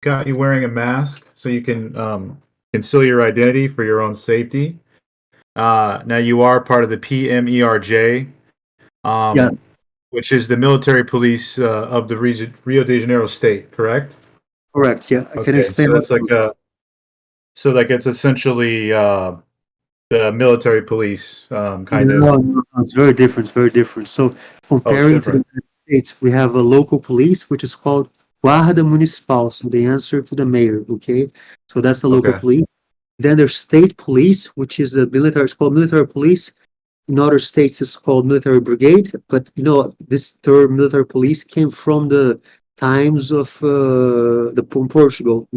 got you wearing a mask so you can conceal your identity for your own safety. Now you are part of the PMERJ, um, Yes, which is the military police of the Rio de Janeiro state, correct? correct. Yeah, I can Okay, explain so what. that's like it's essentially the military police kind of. No, no, no, it's very different. It's very different. So, Oh, it's comparing to the different. United States, we have a local police, which is called Guarda Municipal. So, they answer to the mayor. Okay, so that's the local Okay. police. Then there's state police, which is the military. It's called military police. In other states, it's called military brigade. But this term military police came from the times of Portugal.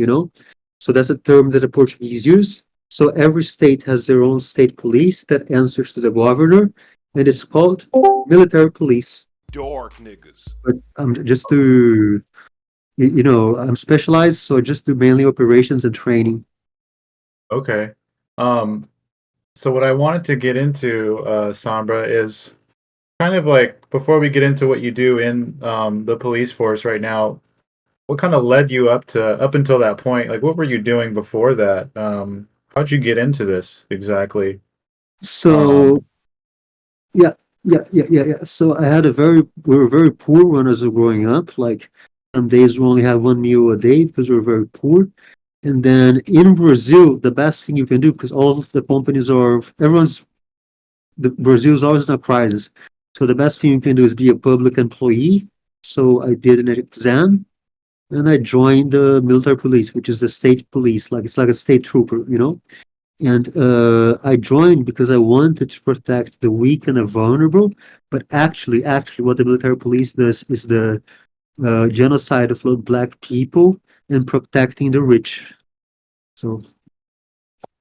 So that's a term that the Portuguese use. So every state has their own state police that answers to the governor, and it's called military police. Dark niggas. But just to I'm specialized, so I just do mainly operations and training. Okay. Um, so what I wanted to get into, Sambra, is kind of like before we get into what you do in the police force right now, what kind of led you up until that point? Like, what were you doing before that? How'd you get into this exactly? So Um, yeah, yeah. So we were very poor when I was growing up. Like some days we only have one meal a day because we were very poor. And then in Brazil, the best thing you can do, because all of the companies Brazil is always in a crisis. So the best thing you can do is be a public employee. So I did an exam and I joined the military police, which is the state police. Like it's like a state trooper. And I joined because I wanted to protect the weak and the vulnerable. But actually, what the military police does is the genocide of black people and protecting the rich. So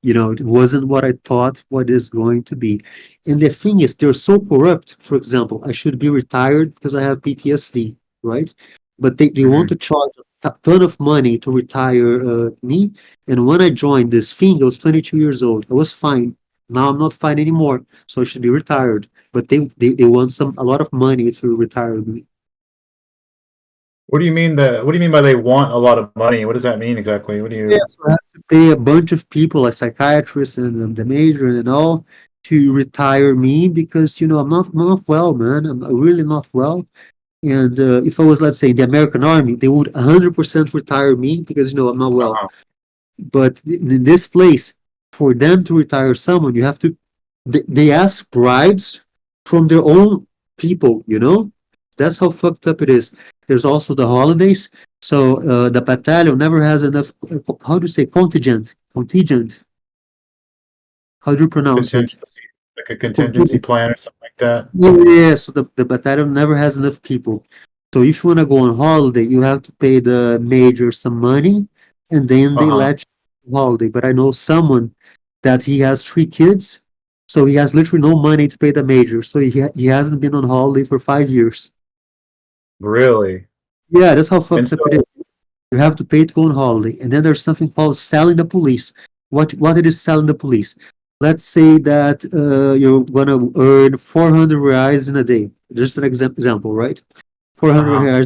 it wasn't what I thought what is going to be. And the thing is, they're so corrupt. For example, I should be retired because I have PTSD, right? But they want mhm. to charge a ton of money to retire me. And when I joined this thing, I was 22 years old. I was fine. Now I'm not fine anymore, so I should be retired. But they want a lot of money to retire me. What do you mean by they want a lot of money? What does that mean exactly? What do you? Yes, I have to pay a bunch of people, like psychiatrists and the major and all, to retire me because I'm not well, man. I'm really not well. And if I was, let's say, in the American Army, they would 100% retire me because I'm not well. Uh-huh. But in this place, for them to retire someone, you have to. They ask bribes from their own people. That's how fucked up it is. There's also the holidays. So the battalion never has enough. How do you say contingent? Contingent. How do you pronounce it? Contingency, like a contingency plan or something like that. Yeah, yeah, yeah. So the battalion never has enough people. So if you want to go on holiday, you have to pay the major some money, and then they Uh-huh. let you on holiday. But I know someone that he has 3 kids, so he has literally no money to pay the major. So he hasn't been on holiday for 5 years. Really? Yeah, that's how And fucked up it so is. You have to pay to go on holiday. And then there's something called selling the police. What it is selling the police? Let's say that you're gonna earn 400 reais in a day. Just an example, right? 400 uh-huh. reais.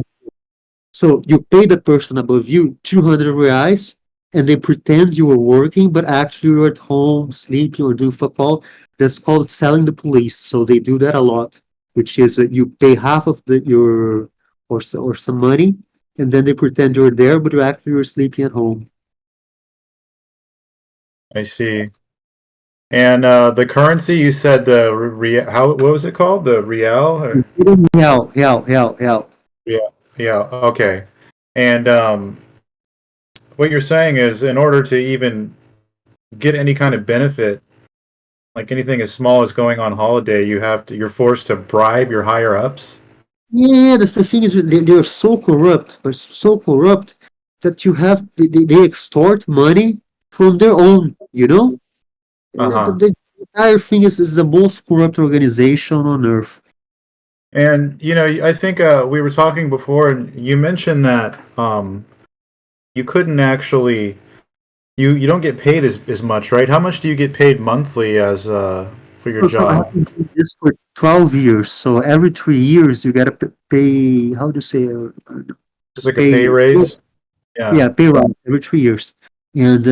So you pay the person above you 200 reais, and they pretend you were working, but actually you're at home sleeping or doing fuck all. That's called selling the police. So they do that a lot, which is you pay half of your or some money, and then they pretend you're there, but you're sleeping at home. I see. And the currency you said how what was it called? The real or Hell, hell, hell, hell. yeah, yeah, okay. And what you're saying is in order to even get any kind of benefit, like anything as small as going on holiday, you're forced to bribe your higher ups. Yeah, the thing is, they're so corrupt, but so corrupt that they extort money from their own. The, Uh-huh. the entire thing is the most corrupt organization on earth. And I think we were talking before, and you mentioned that you couldn't actually you don't get paid as much, right? How much do you get paid monthly as for your So I have job? been doing this for 12 years. So every 3 years, you gotta pay. How to say? Just like a pay Pay. raise? Yeah. Yeah, pay rise every 3 years. And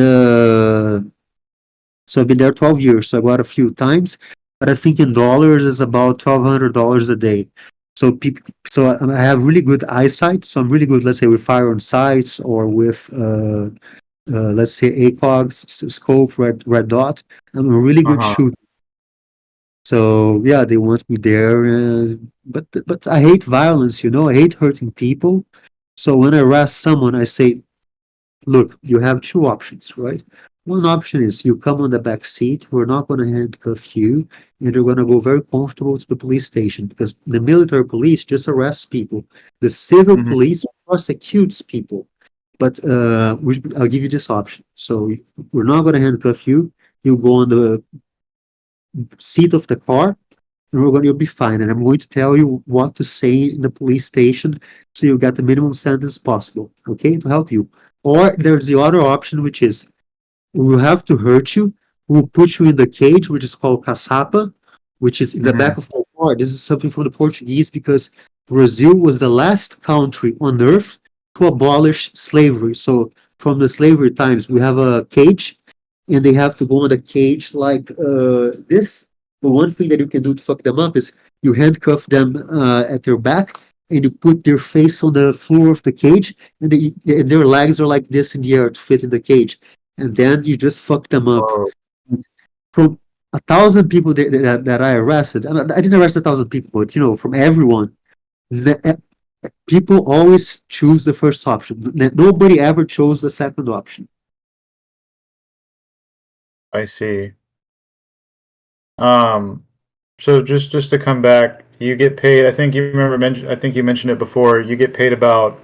so I've been there 12 years. So I got a few times, but I think in dollars is about $1,200 a day. So people, so I have really good eyesight. So I'm really good, let's say, with fire on sights or with, let's say, ACOGs, scope, red dot. I'm a really good Uh-huh. shooter. So yeah, they want me there. But I hate violence, you know, I hate hurting people. So when I arrest someone, I say, look, you have two options, right? One option is you come on the back seat, we're not going to handcuff you, and you're going to go very comfortable to the police station because the military police just arrests people. The civil Mhm. police prosecutes people. But I'll give you this option. So we're not going to handcuff you. You go on the seat of the car, and you'll be fine. And I'm going to tell you what to say in the police station so you get the minimum sentence possible, okay, to help you. Or there's the other option, which is we will have to hurt you. We will put you in the cage, which is called caçapa, which is in the back Mhm. of the car. This is something from the Portuguese because Brazil was the last country on earth to abolish slavery. So from the slavery times, we have a cage, and they have to go in the cage like this. The one thing that you can do to fuck them up is you handcuff them at their back, and you put their face on the floor of the cage, and their legs are like this in the air to fit in the cage, and then you just fuck them up. Oh, From 1,000 people that I arrested, I didn't arrest 1,000 people, but you know, from everyone, people always choose the first option. Nobody ever chose the second option. I see. Um, so just to come back, you get paid. I think you mentioned it before. You get paid about.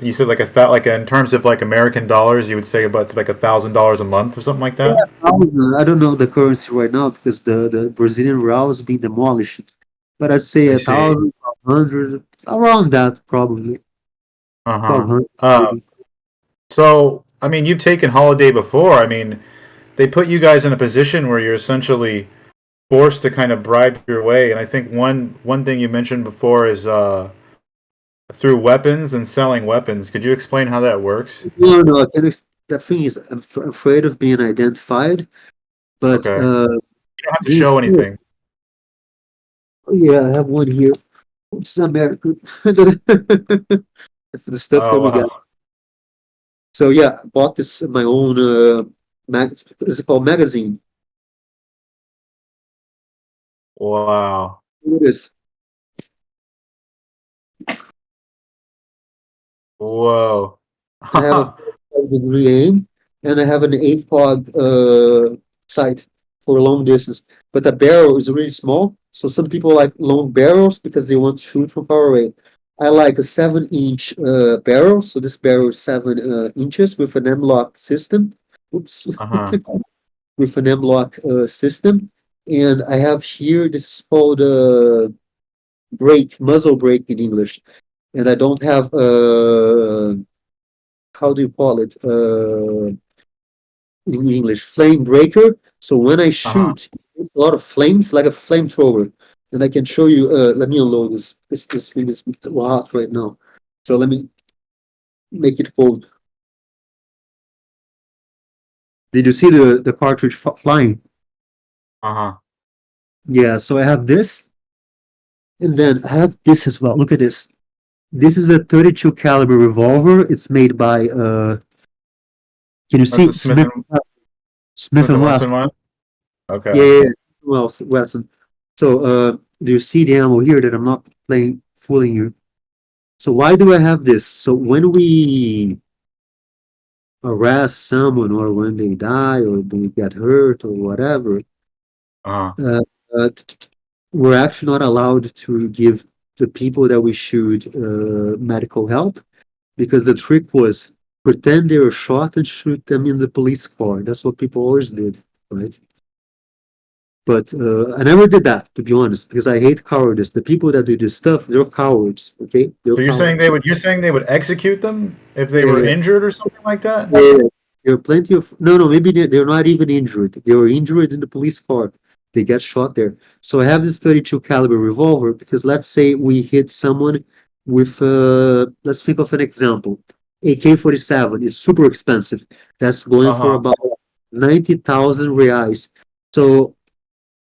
You said like like in terms of like American dollars, you would say about it's like $1,000 a month or something like that. I don't know the currency right now because the Brazilian real is being demolished, but I'd say I a see. thousand, 1,200, around that probably, Uh-huh. 1,200 Uh, maybe. so I mean, you've taken holiday before. I mean, they put you guys in a position where you're essentially forced to kind of bribe your way. And I think one thing you mentioned before is through weapons and selling weapons. Could you explain how that works? No, no, I can the thing is, I'm afraid of being identified, but Okay. You don't have to being show here, anything. yeah, I have one here. It's American. For the stuff that Oh we got. wow. So yeah, I bought this in my own is it called magazine? Wow. It is. Whoa. I have a 5-degree aim, and I have an 8 fog sight for long distance. But the barrel is really small, so some people like long barrels because they want to shoot from far away. I like a 7-inch barrel, so this barrel is 7 inches with an M-lock system. Oops, Uh-huh. with an M-lock system, and I have here this is called muzzle brake in English, and I don't have how do you call it in English? Flame breaker. So when I Uh-huh. shoot, it's a lot of flames, like a flamethrower. And I can show you. Let me unload this. This thing is hot right now. So let me make it cold. Did you see the cartridge flying? Uh-huh. Yeah. So I have this, and then I have this as well. Look at this. This is a 32 caliber revolver. It's made by can you That's see a Smith Smith and and Wesson Wesson? one? Yeah, Okay. yeah, yeah. Well, Wesson. So, do you see the ammo here that I'm not playing fooling you? So why do I have this? So when we arrest someone or when they die or they get hurt or whatever, Uh-huh. uh, we're actually not allowed to give the people that we shoot medical help because the trick was pretend they were shot and shoot them in the police car. That's what people always did, right? But I never did that, to be honest, because I hate cowardice. The people that do this stuff, they're cowards. Okay, they're So cowards. you're saying they would execute them if they were Yeah, injured or something like that? yeah. There are plenty of no, no. Maybe they're not even injured. They were injured in the police car. They get shot there. So I have this 32 caliber revolver because let's say we hit someone with let's think of an example. AK-47 is super expensive. That's going for Uh-huh. about 90,000 reais. So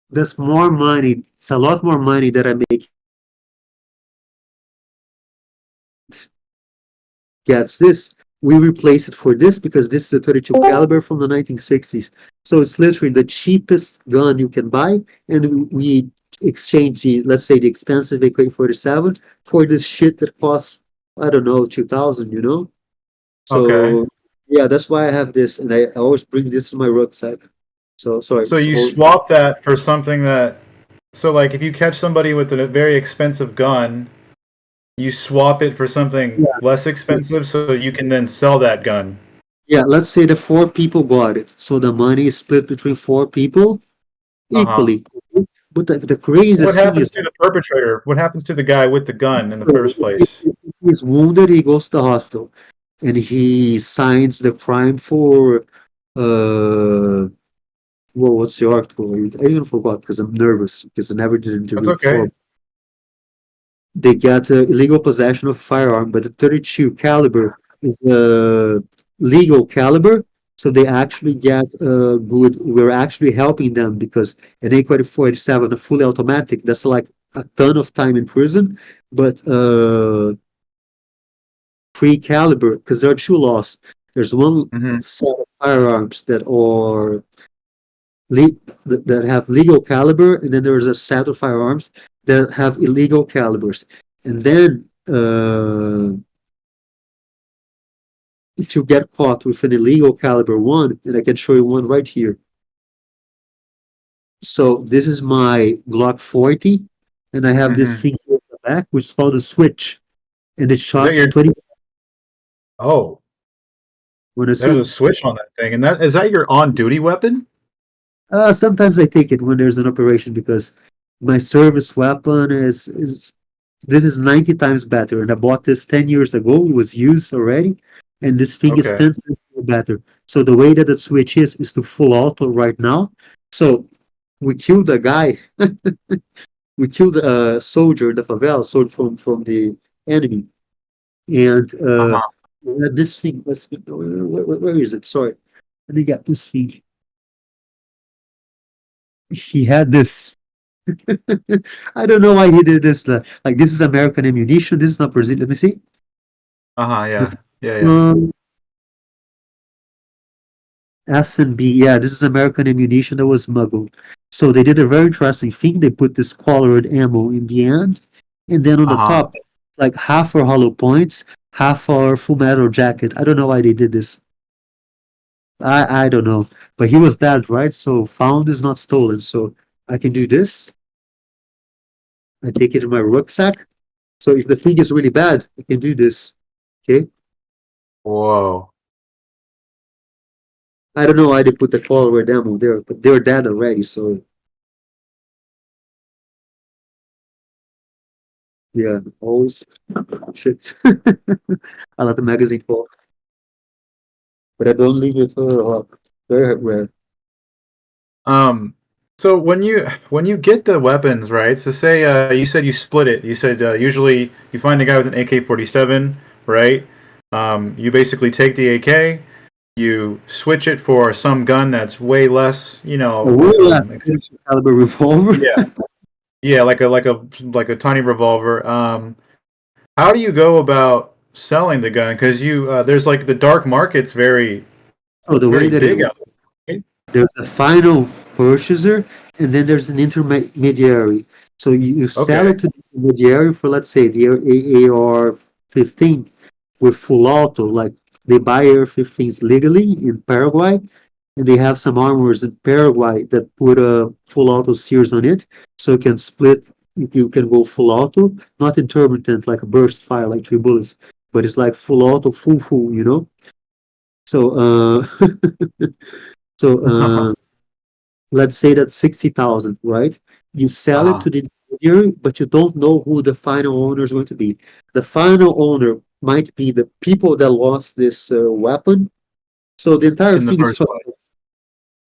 that's more money. It's a lot more money that I make gets this. We replace it for this because this is a 32 caliber from the 1960s. So it's literally the cheapest gun you can buy, and we exchange the, let's say, the expensive AK-47 for this shit that costs, I don't know, 2,000, you know? Okay. So yeah, that's why I have this, and I always bring this in my rucksack. So sorry, So it's you all swap that for something that, so like if you catch somebody with a very expensive gun, you swap it for something yeah. less expensive so you can then sell that gun. Yeah, let's say the four people bought it. So the money is split between four people Uh-huh. equally. But the What craziest thing happens is to the perpetrator? What happens to the guy with the gun in the first place? if he's wounded, he goes to the hospital and he signs the crime for uh well, what's the article? I even forgot because I'm nervous because I never did an That's interview before. okay. They get illegal possession of a firearm, but the 32 caliber is a legal caliber, so they actually get good. We're actually helping them because an AK-47, a fully automatic, that's like a ton of time in prison, but free caliber, because there are two laws. There's one Hmm. set of firearms that are that have legal caliber, and then there's a set of firearms that have illegal calibers. And then if you get caught with an illegal caliber one, and I can show you one right here. So this is my Glock 40, and I have this Hmm. thing here at the back, which is called a switch, and it Is that shots your, 20. oh, When I there's a see, switch on that thing. And that, is that your on-duty weapon? sometimes I take it when there's an operation because my service weapon is this is 90 times better, and I bought this 10 years ago. It was used already, and this thing is Okay. 10 times better. So the way that the switch is to full auto right now. So we killed a guy. We killed a soldier in the favela, soldier from the enemy, and Uh-huh. we had this thing. Let's where is it? Sorry, let me get this thing. He had this. I don't know why he did this. Like this is American ammunition. This is not Brazil. Let me see. Uh-huh, The yeah. Yeah, yeah. S&B, yeah, this is American ammunition that was smuggled. So they did a very interesting thing. They put this colored ammo in the end, and then on the Uh-huh. top, like half are hollow points, half are full metal jacket. I don't know why they did this. I don't know. But he was dead, right? So found is not stolen. So I can do this. I take it in my rucksack. So if the thing is really bad, I can do this. Okay. Whoa. I don't know why they put the colored ammo there, but they're dead already. So yeah, always shit. I let the magazine fall, but I don't leave it very rare. Um, so when you get the weapons, right? So say you said you split it. You said usually you find a guy with an AK-47, right? You basically take the AK, you switch it for some gun that's way less, A way less ex- caliber revolver. yeah, yeah, like a tiny revolver. How do you go about selling the gun? Because you there's like the dark market's very So the way very that it big works, out there. there's a final purchaser, and then there's an intermediary. So you sell Okay, it to the intermediary for, let's say, the AR-15 with full auto. Like they buy AR-15s legally in Paraguay, and they have some armors in Paraguay that put a full auto series on it, so you can split. You can go full auto, not intermittent like a burst fire like three bullets, but it's like full auto, full, you know. So so let's say that's 60,000, right? You sell it uh-huh. to the intermediary, but you don't know who the final owner is going to be. The final owner might be the people that lost this weapon. So the entire In the thing is first fucked place. up.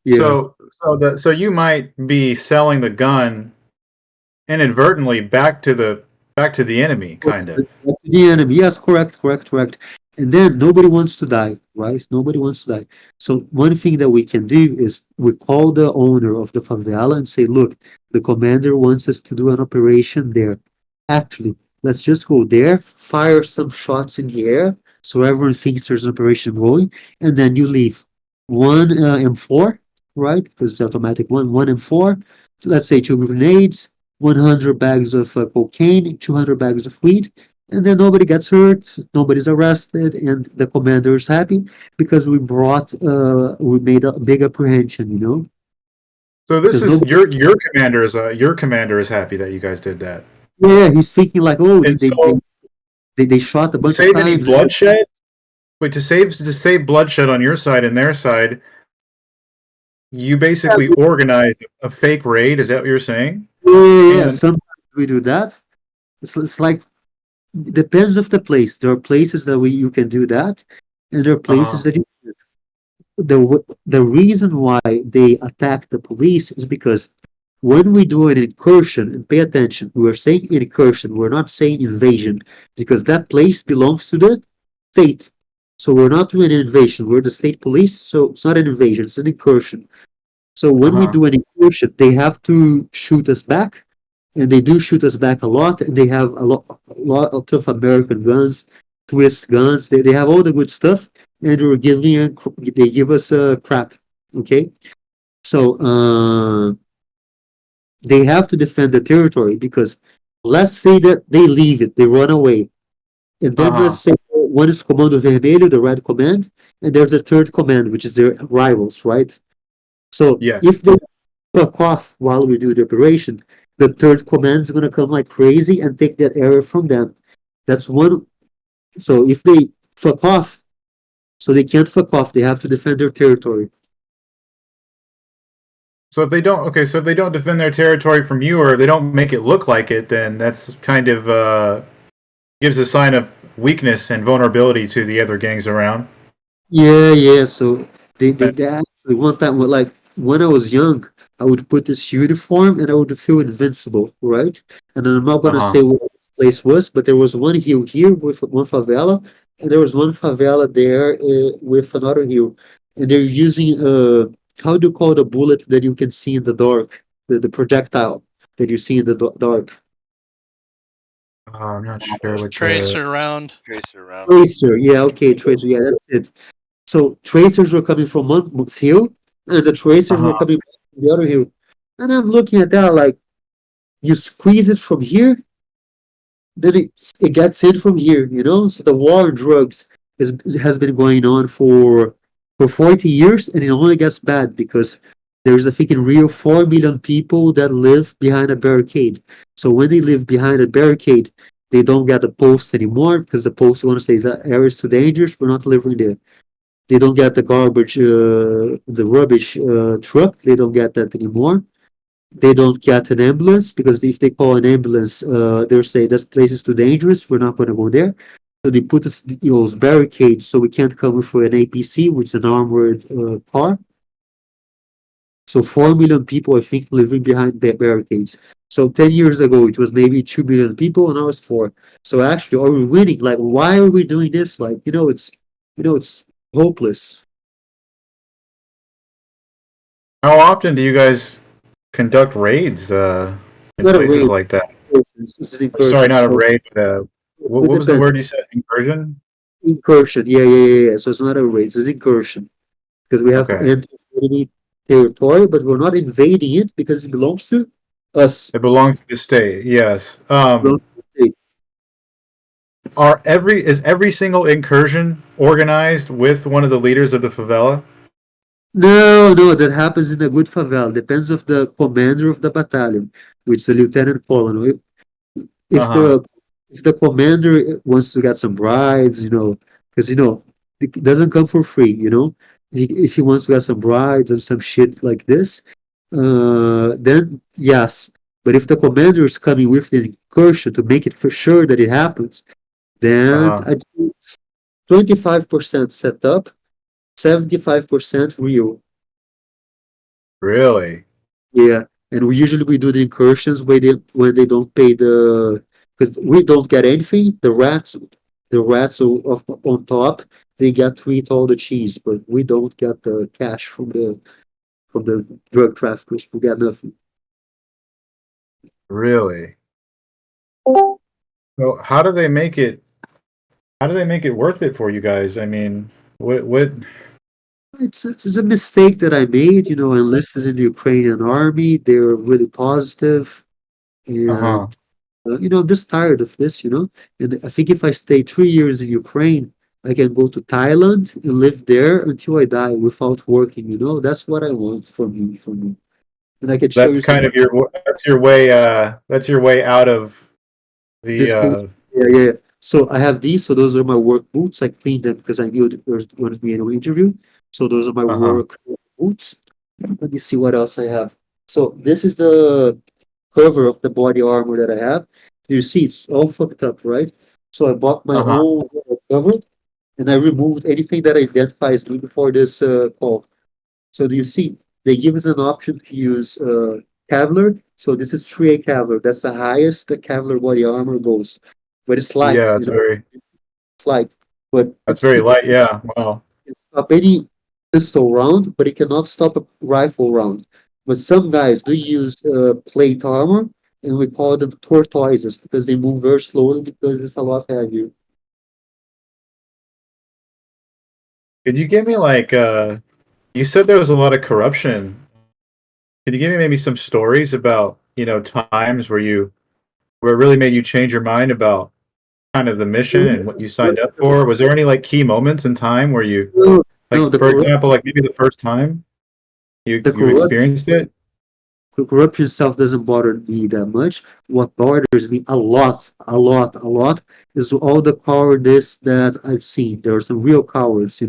Yeah. So you might be selling the gun inadvertently back to the Back to the enemy, kind of. The enemy. Yes, correct, correct, correct. And then nobody wants to die, right? Nobody wants to die. So one thing that we can do is we call the owner of the favela and say, look, the commander wants us to do an operation there. Actually, let's just go there, fire some shots in the air so everyone thinks there's an operation going, and then you leave. One M4, right? Because it's automatic one M4, let's say two grenades, 100 bags of cocaine, 200 bags of weed, and then nobody gets hurt, nobody's arrested, and the commander is happy because we made a big apprehension, you know? So this Because is nobody, your commander is happy that you guys did that. yeah, he's thinking like, oh, And so they shot a to bunch of save any times. bloodshed, wait, to save bloodshed on your side and their side, you basically organized a fake raid. Is that what you're saying? Yeah, And sometimes we do that. It's like, depends of the place. There are places that you can do that, and there are places uh that you the reason why they attack the police is because when we do an incursion, and pay attention, we're saying incursion, we're not saying invasion, because that place belongs to the state. So we're not doing an invasion, we're the state police, so it's not an invasion, it's an incursion. So when we huh. do an incursion, they have to shoot us back, and they do shoot us back a lot, and they have a lot of American guns, Swiss guns, they have all the good stuff, and they give us a crap, okay? So they have to defend the territory because let's say that they leave it, they run away, and then let's Uh-huh. say one is Comando Vermelho, the Red Command, and there's a third command, which is their rivals, right? So Yes. if they fuck off while we do the operation, the third command is gonna come like crazy and take that area from them. That's one. So if they fuck off, so they can't fuck off, they have to defend their territory. So if they don't, okay, so if they don't defend their territory from you, or they don't make it look like it, then that's kind of gives a sign of weakness and vulnerability to the other gangs around. Yeah, yeah. So they actually one time, like when I was young, I would put this uniform and I would feel invincible, right? And then I'm not Uh gonna huh. say what this place was, but there was one hill here with one favela, and there was one favela there with another hill, and they're using how do you call the bullet that you can see in the dark, the projectile that you see in the dark? I'm not sure There's what the. tracer around. Tracer around. Tracer, yeah, okay, tracer, yeah, that's it. So tracers were coming from one hill, and the Uh tracers were huh. coming from the other hill. And I'm looking at that like, you squeeze it from here, then it gets in from here, you know? So the war on drugs has been going on for 40 years, and it only gets bad because there's, I think, in Rio, 4 million people that live behind a barricade. So when they live behind a barricade, they don't get the post anymore because the post is going to say that area is too dangerous, we're not living there. They don't get the garbage, the rubbish truck. They don't get that anymore. They don't get an ambulance because if they call an ambulance, they'll say this place is too dangerous. We're not going to go there. So they put us, those barricades so we can't come for an APC, which is an armored car. So 4 million people, I think, living behind the barricades. So 10 years ago, it was maybe 2 million people, and now it's 4. So actually, are we winning? Like, why are we doing this? Like, it's hopeless. How often do you guys conduct raids in Not a places raid, like that? it's an Sorry, incursion. not a So raid, but what, it what was the depends. word you said? Incursion. Incursion, yeah, yeah, yeah, yeah. So it's not a raid, it's an incursion because we have to Okay, enter enemy territory, but we're not invading it because it belongs to us. it belongs to the state. Yes. It belongs to the state. Is every single incursion organized with one of the leaders of the favela? No, no, that happens in a good favela. Depends of the commander of the battalion, which is the lieutenant colonel. Uh If huh. the if the commander wants to get some bribes, because it doesn't come for free, if he wants to get some bribes and some shit like this, then yes. But if the commander is coming with the incursion to make it for sure that it happens, Uh then huh. I'd say it's 25% set up, 75% real. Really? Yeah, and we usually do the incursions when they don't pay because we don't get anything. The rats on top, they get to eat all the cheese, but we don't get the cash from the drug traffickers. We get nothing. Really? So how do they make it? How do they make it worth it for you guys? I mean, what? It's a mistake that I made. I enlisted in the Ukrainian army. They were really positive, Uh-huh. and I'm just tired of this. And I think if I stay 3 years in Ukraine, I can go to Thailand and live there until I die without working. That's what I want for me. And I can show That's you some kind of your way out of the this boot. Yeah, yeah, yeah. So I have these. So those are my work boots. I cleaned them because I knew there was going to be an interview. So those are my uh-huh. work boots. Let me see what else I have. So this is the cover of the body armor that I have. You see, it's all fucked up, right? So I bought my Uh-huh. own cover, and I removed anything that identifies me before this call. So do you see? They give us an option to use Kevlar. So this is 3A Kevlar. That's the highest the Kevlar body armor goes. But it's light, Yeah, it's light. But that's very it light. Yeah. Wow. can stop any pistol round, but it cannot stop a rifle round. But some guys do use plate armor, and we call them tortoises because they move very slowly because it's a lot heavier. Could you give me like you said there was a lot of corruption. Could you give me maybe some stories about, times where it really made you change your mind about kind of the mission and what you signed up for? Was there any like key moments in time where you No, no, like for example, like maybe the first time you the you corrupt experienced it? the corruption itself doesn't bother me that much. What bothers me a lot, is all the cowardice that I've seen. There are some real cowards.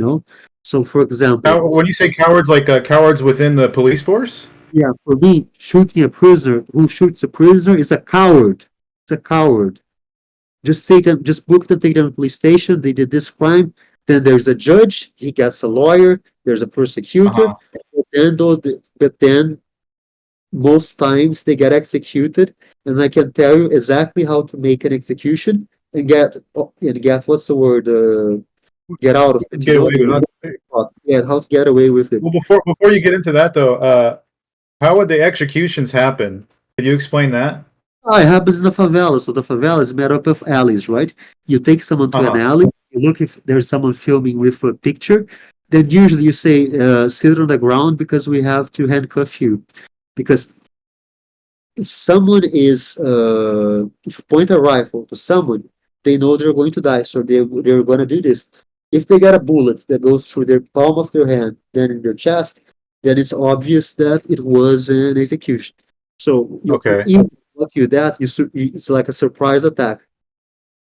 So, for example, When you say cowards, like cowards within the police force? yeah, for me, shooting a prisoner who shoots a prisoner is a coward. It's a coward. Just book them, take them to the police station. They did this crime. Then there's a judge. He gets a lawyer. There's a prosecutor. Uh-huh. But then most times they get executed, and I can tell you exactly how to make an execution and get what's the word? Get out of it. Get away You're with not it. caught. Yeah, how to get away with it. Well, before you get into that though, how would the executions happen? Could you explain that? It happens in the favela. So the favela is made up of alleys, right? You take someone to an Uh-huh. alley, you look if there's someone filming with a picture, then usually you say, sit on the ground because we have to handcuff you. Because if you point a rifle to someone, they know they're going to die, so they're going to do this. If they get a bullet that goes through their palm of their hand, then in their chest, then it's obvious that it was an execution. So Okay. even what you that it's like a surprise attack.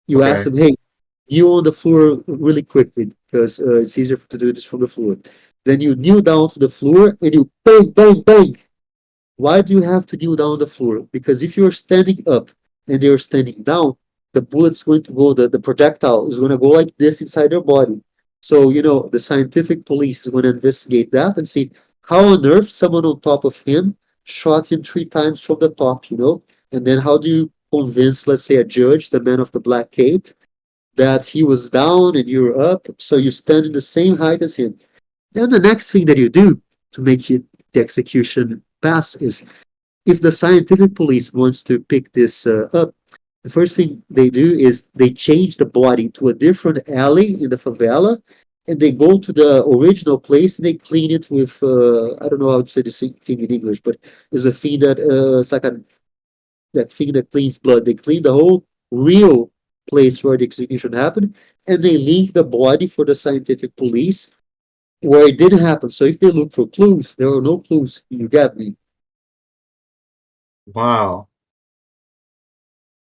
You ask Okay. them, hey, you on the floor really quickly because it's easier to do this from the floor. Then you kneel down to the floor and you bang, bang, bang. Why do you have to kneel down on the floor? Because if you're standing up and they're standing down, the bullet's going to go, the projectile is going to go like this inside their body. So, the scientific police is going to investigate that and see how on earth someone on top of him shot him 3 times from the top. And then how do you convince, let's say, a judge, the man of the black cape, that he was down and you're up, so you stand in the same height as him. Then the next thing that you do to make the execution pass is if the scientific police wants to pick this up, the first thing they do is they change the body to a different alley in the favela, and they go to the original place and they clean it with I don't know how to say this thing in English, but it's a thing it's like that thing that cleans blood. They clean the whole real place where the execution happened, and they leave the body for the scientific police where it didn't happen. So if they look for clues, there are no clues. You get me? Wow.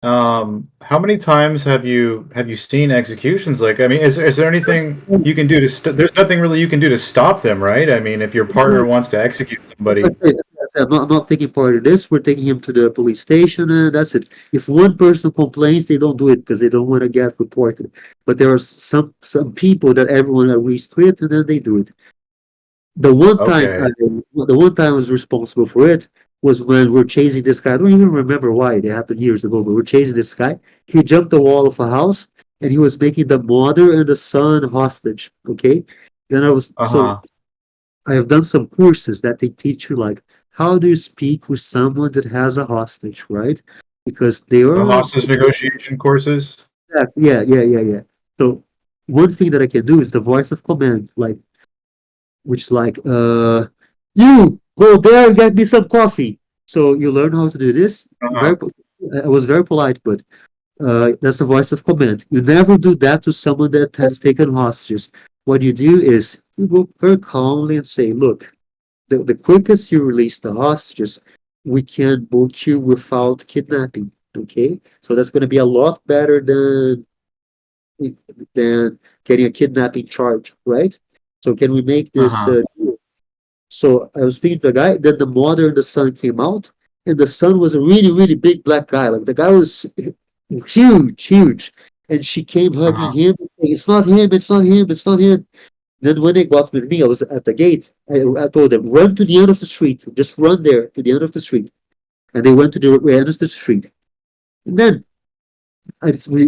How many times have you seen executions? Like, I mean, is there anything you can do to there's nothing really you can do to stop them, right? I mean, if your partner wants to execute somebody, I'm not taking part of this. We're taking him to the police station, and that's it. If one person complains, they don't do it because they don't want to get reported. But there are some people that everyone agrees to it, and then they do it. The one time okay. I was responsible for it, was when we're chasing this guy. I don't even remember why. It happened years ago, but we're chasing this guy. He jumped the wall of a house and he was making the mother and the son hostage. Okay. Then so Uh-huh. I have done some courses that they teach you like how do you speak with someone that has a hostage, right? Because they The are hostage negotiation courses. yeah. So one thing that I can do is the voice of command, like which is like you go there and get me some coffee. So you learn how to do this. Uh-huh. I was very polite, but that's the voice of command. You never do that to someone that has taken hostages. What you do is you go very calmly and say, look, the quickest you release the hostages, we can book you without kidnapping. Okay? So that's going to be a lot better than getting a kidnapping charge, right? So can we make this Uh-huh. so I was speaking to a guy, then the mother and the son came out, and the son was a really, really big black guy. Like the guy was huge. And she came hugging Uh-huh. him, saying, it's not him, it's not him, it's not him. Then when they got with me, I was at the gate. I told them, run to the end of the street. Just run there to the end of the street. And they went to the end of the street. And then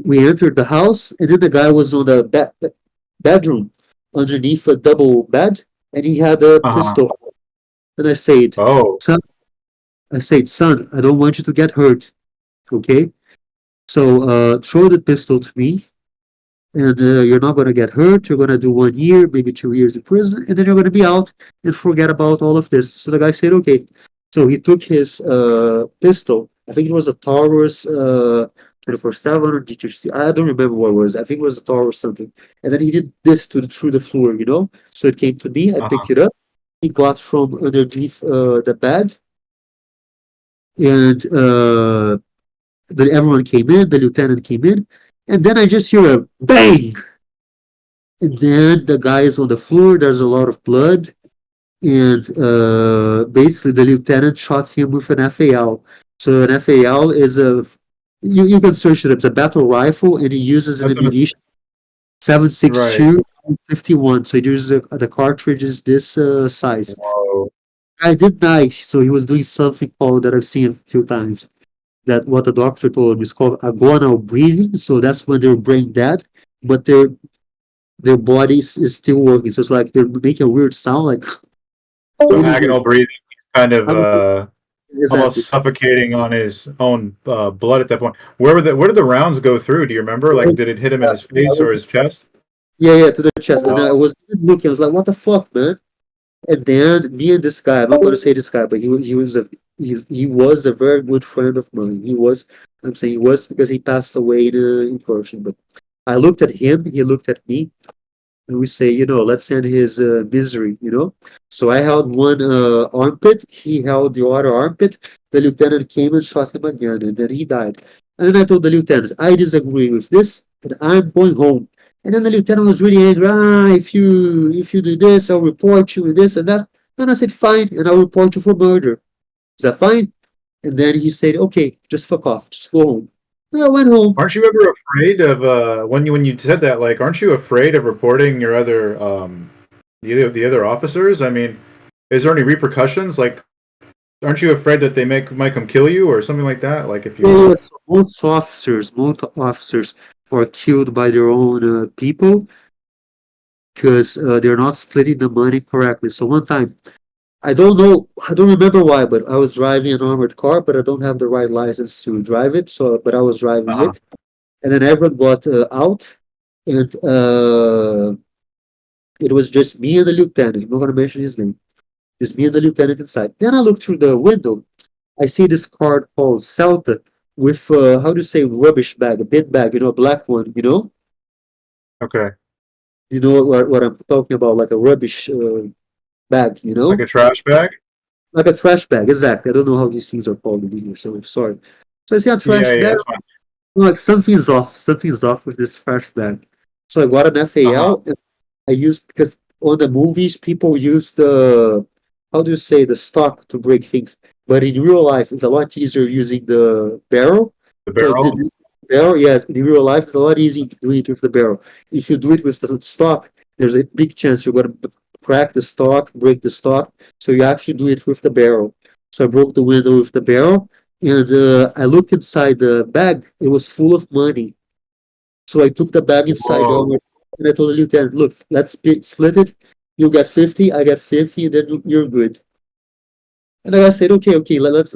we entered the house, and then the guy was on the bedroom underneath a double bed, and he had a Uh-huh. pistol. And I said, Oh. son, son, I don't want you to get hurt. Okay? So throw the pistol to me, and you're not going to get hurt. You're going to do 1 year, maybe 2 years in prison, and then you're going to be out and forget about all of this. So the guy said, okay. So he took his pistol. I think it was a Taurus 24/7 or DTC. I don't remember what it was. I think it was a Taurus something. And then he did this through the floor, you know? So it came to me. I Uh-huh. picked it up. He got from underneath the bed, and everyone came in, the lieutenant came in, and then I just hear a bang, and then the guy is on the floor. There's a lot of blood, and basically the lieutenant shot him with an FAL. So an FAL is you can search it up. It's a battle rifle, and he uses an That's a ammunition right. 7.62 51. So it uses the cartridge is this size. Whoa. I did die, so he was doing something called that I've seen a few times. That what the doctor told me is called agonal breathing. So that's when they're brain dead, but their bodies is still working. So it's like they're making a weird sound, like So really weird. agonal breathing, kind of Exactly. almost suffocating on his own blood at that point. Where did the rounds go through? Do you remember? Like, did it hit him in his I face or his was, chest? yeah, to the chest. And I Oh, was looking, I was like, what the fuck, man? And then me and this guy, I'm not gonna say this guy, but he was a very good friend of mine. I'm saying he was because he passed away in Corsican. But I looked at him, he looked at me, and we say, let's end his misery, So I held one armpit, he held the other armpit. The lieutenant came and shot him again, and then he died. And then I told the lieutenant, I disagree with this, and I'm going home. And then the lieutenant was really angry. If you do this, I'll report you and this and that. And I said, fine, and I'll report you for murder. Is that fine? And then he said, okay, just fuck off, just go home. And I went home. aren't you ever afraid of when you said that? Like, aren't you afraid of reporting your other the other officers? I mean, is there any repercussions? Like, aren't you afraid that they might come kill you or something like that? Like, if you Yes, most officers are killed by their own people because they're not splitting the money correctly. So one time, I don't know, I don't remember why, but I was driving an armored car, but I don't have the right license to drive it. So, but I was driving uh-huh. it, and then everyone got out, and it was just me and the lieutenant. I'm not gonna mention his name. Just me and the lieutenant inside. Then I looked through the window. I see this card called Celta with how do you say rubbish bag, a bin bag, a black one. Okay, You know what I'm talking about, like a rubbish bag. like a trash bag. Like a trash bag. Exactly. I don't know how these things are called in English, so I'm sorry. So I see a Yeah, trash yeah, bag. that's fine. I'm like something's off. Something's off with this trash bag. So I got an Uh-huh. FAL. And I used because on the movies people use the how do you say the stock to break things, but in real life it's a lot easier using the barrel. The So barrel. this barrel, yes, in real life it's a lot easier doing it with the barrel. If you do it with the stock, there's a big chance you're gonna crack the stock, break the stock. So you actually do it with the barrel. So I broke the window with the barrel, and I looked inside the bag. It was full of money. So I took the bag inside the Whoa. armor, and I told the lieutenant, "Look, let's split it. You get 50, I get 50, and then you're good." And the guy said, "Okay, okay, let's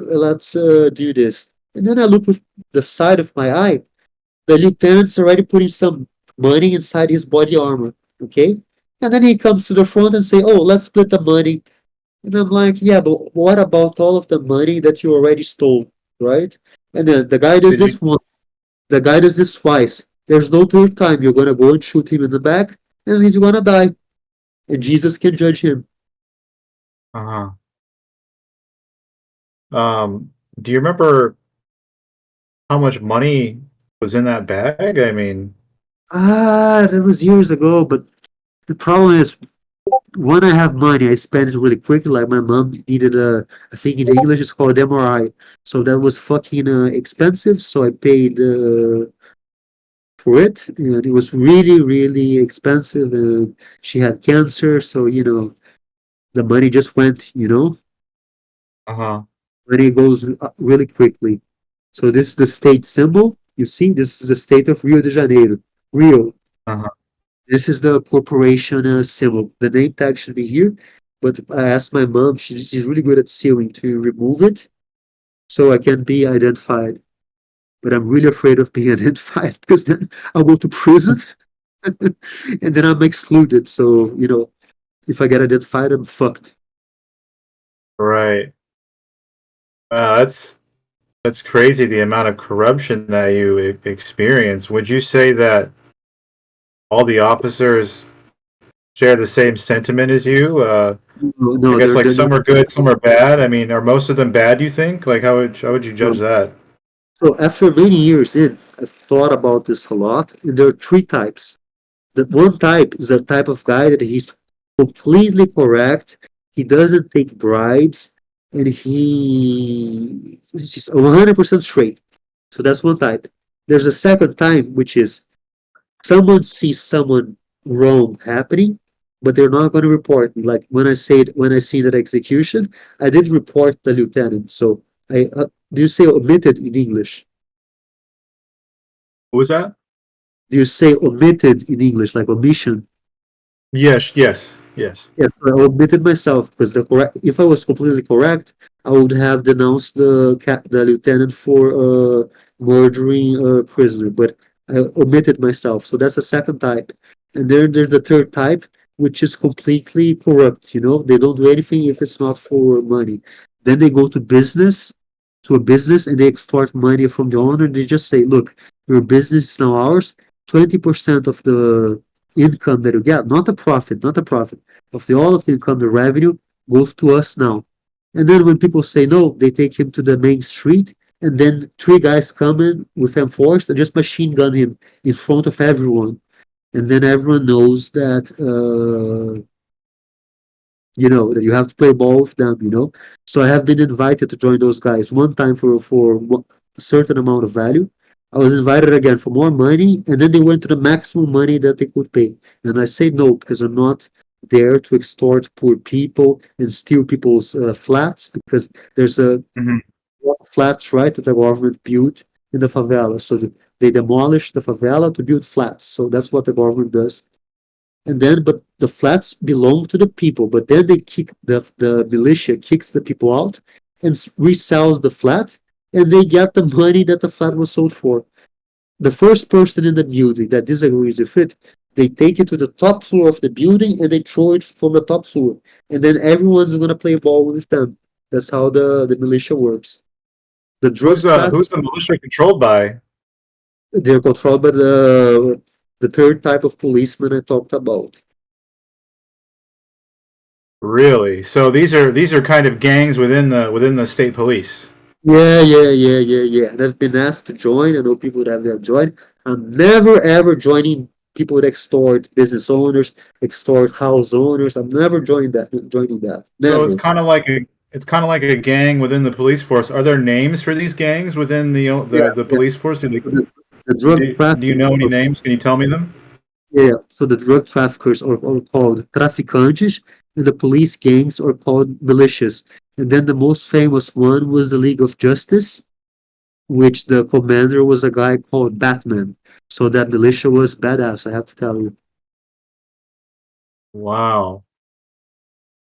do this." And then I looked with the side of my eye. The lieutenant's already putting some money inside his body armor. Okay, and then he comes to the front and say, "Oh, let's split the money." And I'm like, "Yeah, but what about all of the money that you already stole, right?" And then the guy does Did you? this once. The guy does this twice. There's no third time. You're gonna go and shoot him in the back, and he's gonna die. And Jesus can judge him. Uh-huh. Do you remember how much money was in that bag? I mean, That was years ago. But the problem is, when I have money, I spend it really quickly. Like my mom needed I think in English it's called MRI. So that was fucking expensive. So I paid for it, and it was really, really expensive. And she had cancer, so the money just went. uh-huh. Money goes really quickly. So this is the state symbol. You see, this is the state of Rio de Janeiro. Rio. Uh-huh. This is the corporation symbol. The name tag should be here, but I asked my mom. She's really good at sewing to remove it, so I can be identified. But I'm really afraid of being identified because then I'll go to prison and then I'm excluded. So if I get identified, I'm fucked. Right. That's crazy the amount of corruption that you experience. Would you say that all the officers share the same sentiment as you? No, I no, guess like some are good, some are bad. I mean, are most of them bad, you think? Like how would you judge no. that? So after many years in, I've thought about this a lot, and there are three types. The one type is the type of guy that he's completely correct. He doesn't take bribes, and he's 100% straight. So that's one type. There's a second type, which is someone sees someone wrong happening, but they're not going to report. Like when I see that execution, I did report the lieutenant. So I do you say omitted in English? Who was that? Do you say omitted in English, like omission? Yes, yes, yes. Yes, I omitted myself because if I was completely correct, I would have denounced the lieutenant for murdering a prisoner, but I omitted myself. So that's the second type. And then there's the third type, which is completely corrupt. They don't do anything if it's not for money. Then they go to a business, and they extort money from the owner. They just say, "Look, your business is now ours. 20% of the income that you get, not the profit, not the profit, of all of the income, the revenue goes to us now." And then when people say no, they take him to the main street, and then three guys come in with M4s and just machine gun him in front of everyone. And then everyone knows that you have to play ball with them. So I have been invited to join those guys one time for a certain amount of value. I was invited again for more money, and then they went to the maximum money that they could pay. And I say no because I'm not there to extort poor people and steal people's flats, because there's a Hmm. lot of flats, right, that the government built in the favela. So they demolish the favela to build flats. So that's what the government does. But the flats belong to the people. But then they kick the militia kicks the people out and resells the flat, and they get the money that the flat was sold for. The first person in the building that disagrees with it, they take it to the top floor of the building and they throw it from the top floor. And then everyone's gonna play ball with them. That's how the militia works. The Who's drug traffic, who's the militia controlled by? they're controlled by the third type of policeman I talked about. Really? So these are kind of gangs within the state police. Yeah, yeah, yeah, yeah, yeah. And I've been asked to join. I know people that have joined. I'm never ever joining people that extort business owners, extort house owners. I'm never joining that. So Never. it's kind of like a gang within the police force. Are there names for these gangs within Yeah, the yeah. police force? So the drug Do you know any traffickers, names? Can you tell me them? yeah. So the drug traffickers are called traficantes, and the police gangs are called militias. And then the most famous one was the League of Justice, which the commander was a guy called Batman. So that militia was badass, I have to tell you. Wow.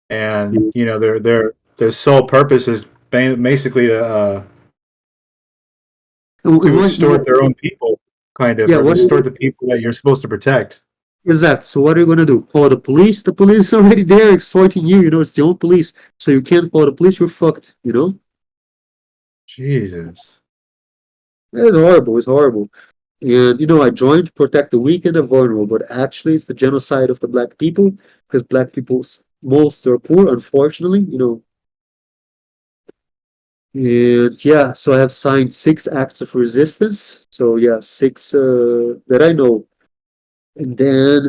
And Yeah. their sole purpose is basically And to extort their own people, kind of, yeah, or to what extort the people that you're supposed to protect. exactly. So what are you gonna do? Call the police? The police is already there extorting you, it's the own police. So you can't call the police, you're fucked. Jesus. It's horrible, it's horrible. And I joined to protect the weak and the vulnerable, but actually it's the genocide of the black people, because black people most are poor, unfortunately. And yeah, so I have signed 6 acts of resistance. So yeah, 6 that I know. And then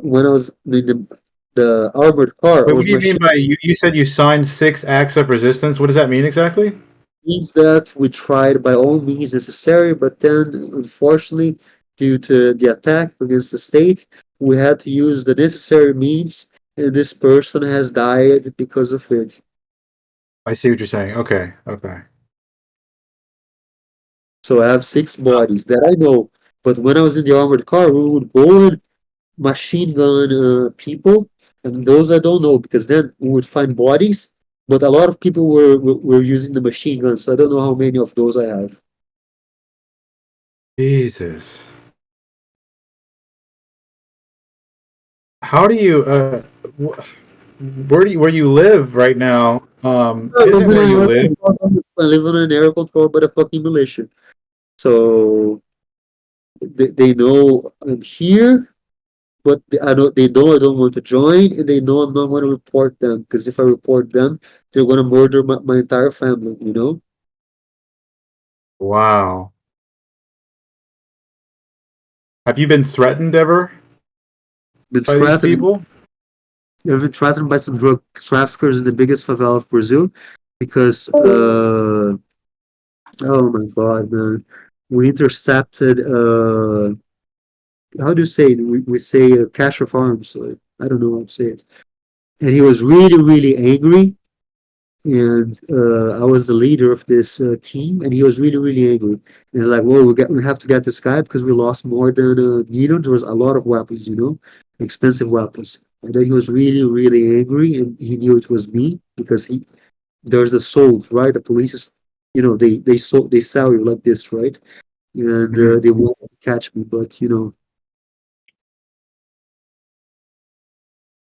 when I was in the armored car, I Wait, what was do you mean machine by you said you signed 6 acts of resistance? What does that mean exactly? means that we tried by all means necessary, but then unfortunately, due to the attack against the state, we had to use the necessary means, and this person has died because of it. I see what you're saying. Okay, okay. So I have 6 bodies that I know. But when I was in the armored car, we would go and machine gun people, and those I don't know because then we would find bodies. But a lot of people were using the machine guns, so I don't know how many of those I have. Jesus. How do you where you live right now I live isn't in where an you area live. controlled, I live in an area controlled by the fucking militia. So they know I'm here, but they know I don't want to join, and they know I'm not going to report them because if I report them, they're going to murder my entire family. Wow. Have you been threatened ever Been by these threatened. people? I've been threatened by some drug traffickers in the biggest favela of Brazil because oh my god, man, we intercepted how do you say it? We say a cache of arms. So I don't know how to say it. And he was really, really angry. And I was the leader of this team, and he was really, really angry. And he's like, "Well, we have to get this guy because we lost more than a million. There was a lot of weapons, expensive weapons." And then he was really, really angry, and he knew it was me because there's a sold, right? The police is, they sell you like this, right? And Mhm. they won't catch me, but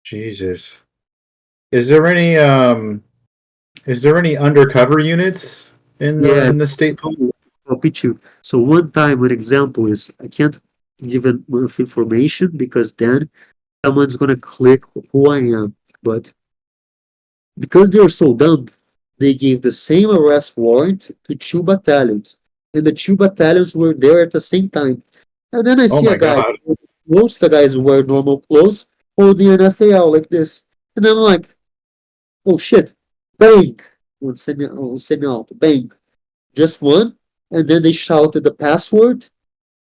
Jesus. Is there any undercover units yeah, in the state police? I'll pitch you. So one time, an example is I can't give enough information because then someone's gonna click who I am. But because they're so dumb, they gave the same arrest warrant to 2 battalions, and the 2 battalions were there at the same time. And then I Oh see a my guy, God. most of the guys wear normal clothes, holding an FAL like this, and I'm like, oh shit, bang, on semi-auto, bang, just one, and then they shouted the password,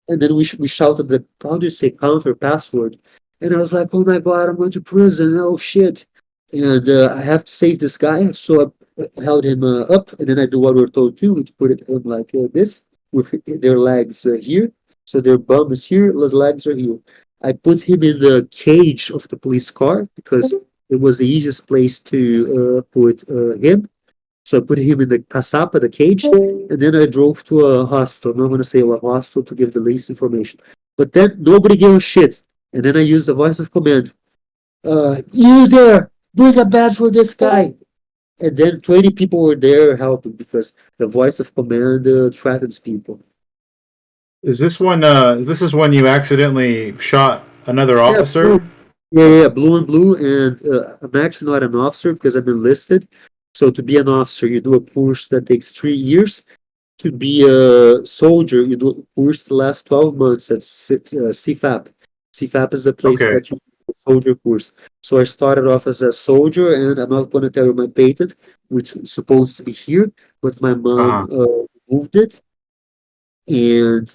and then we shouted the how do you say counter password, and I was like, oh my god, I'm going to prison, oh shit, and I have to save this guy, so I held him up, and then I do what we're told to, which put him like this, with their legs here, so their bum is here, the legs are here. I put him in the cage of the police car because it was the easiest place to put him, so I put him in the caçapa, the cage, and then I drove to a hospital. I'm not going to say what hospital to give the least information. But then nobody gave a shit. And then I used the voice of command. You there, bring a bed for this guy. And then 20 people were there helping because the voice of command threatens people. This is when you accidentally shot another Yeah, officer? yeah, blue and blue. And I'm actually not an officer because I'm enlisted. So to be an officer, you do a course that takes 3 years. To be a soldier, you do a course the last 12 months at CFAP. CFAP is the place Okay. that you do a soldier course. So I started off as a soldier, and I'm not going to tell you my patent, which is supposed to be here, but my mom Uh-huh. moved it. And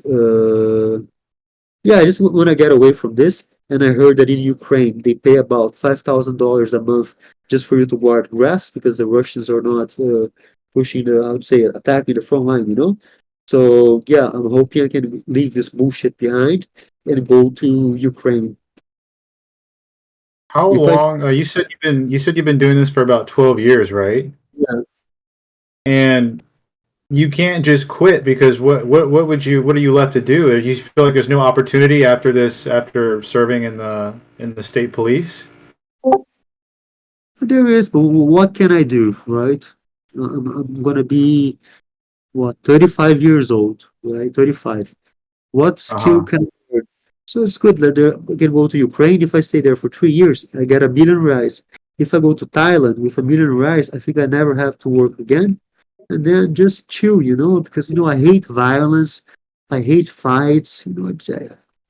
yeah, I just want to get away from this. And I heard that in Ukraine they pay about $5,000 a month just for you to guard grass because the Russians are not pushing the, I would say, attacking the front line, you know? So yeah, I'm hoping I can leave this bullshit behind and go to Ukraine. How If I long? You said you've been doing this for about 12 years, right? yeah, And you can't just quit because what are you left to do? You feel like there's no opportunity after this after serving in the state police? there is, but what can I do, right? I'm gonna be what 35 years old, right? 35. What skill Uh-huh. can I learn? So it's good that I can go to Ukraine. If I stay there for 3 years, I get $1 million. If I go to Thailand with $1 million, I think I never have to work again. And then just chill, because I hate violence. I hate fights.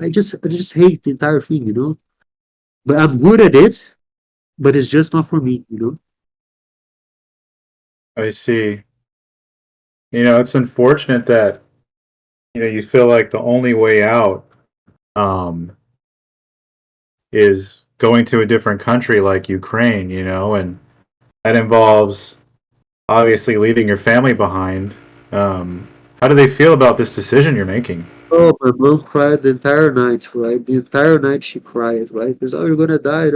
I just hate the entire thing. But I'm good at it, but it's just not for me. I see. It's unfortunate that you feel like the only way out um is going to a different country like Ukraine, and that involves obviously leaving your family behind. How do they feel about this decision you're making? Oh, my mom cried the entire night, right? The entire night she cried, right? Because, oh, you're gonna die.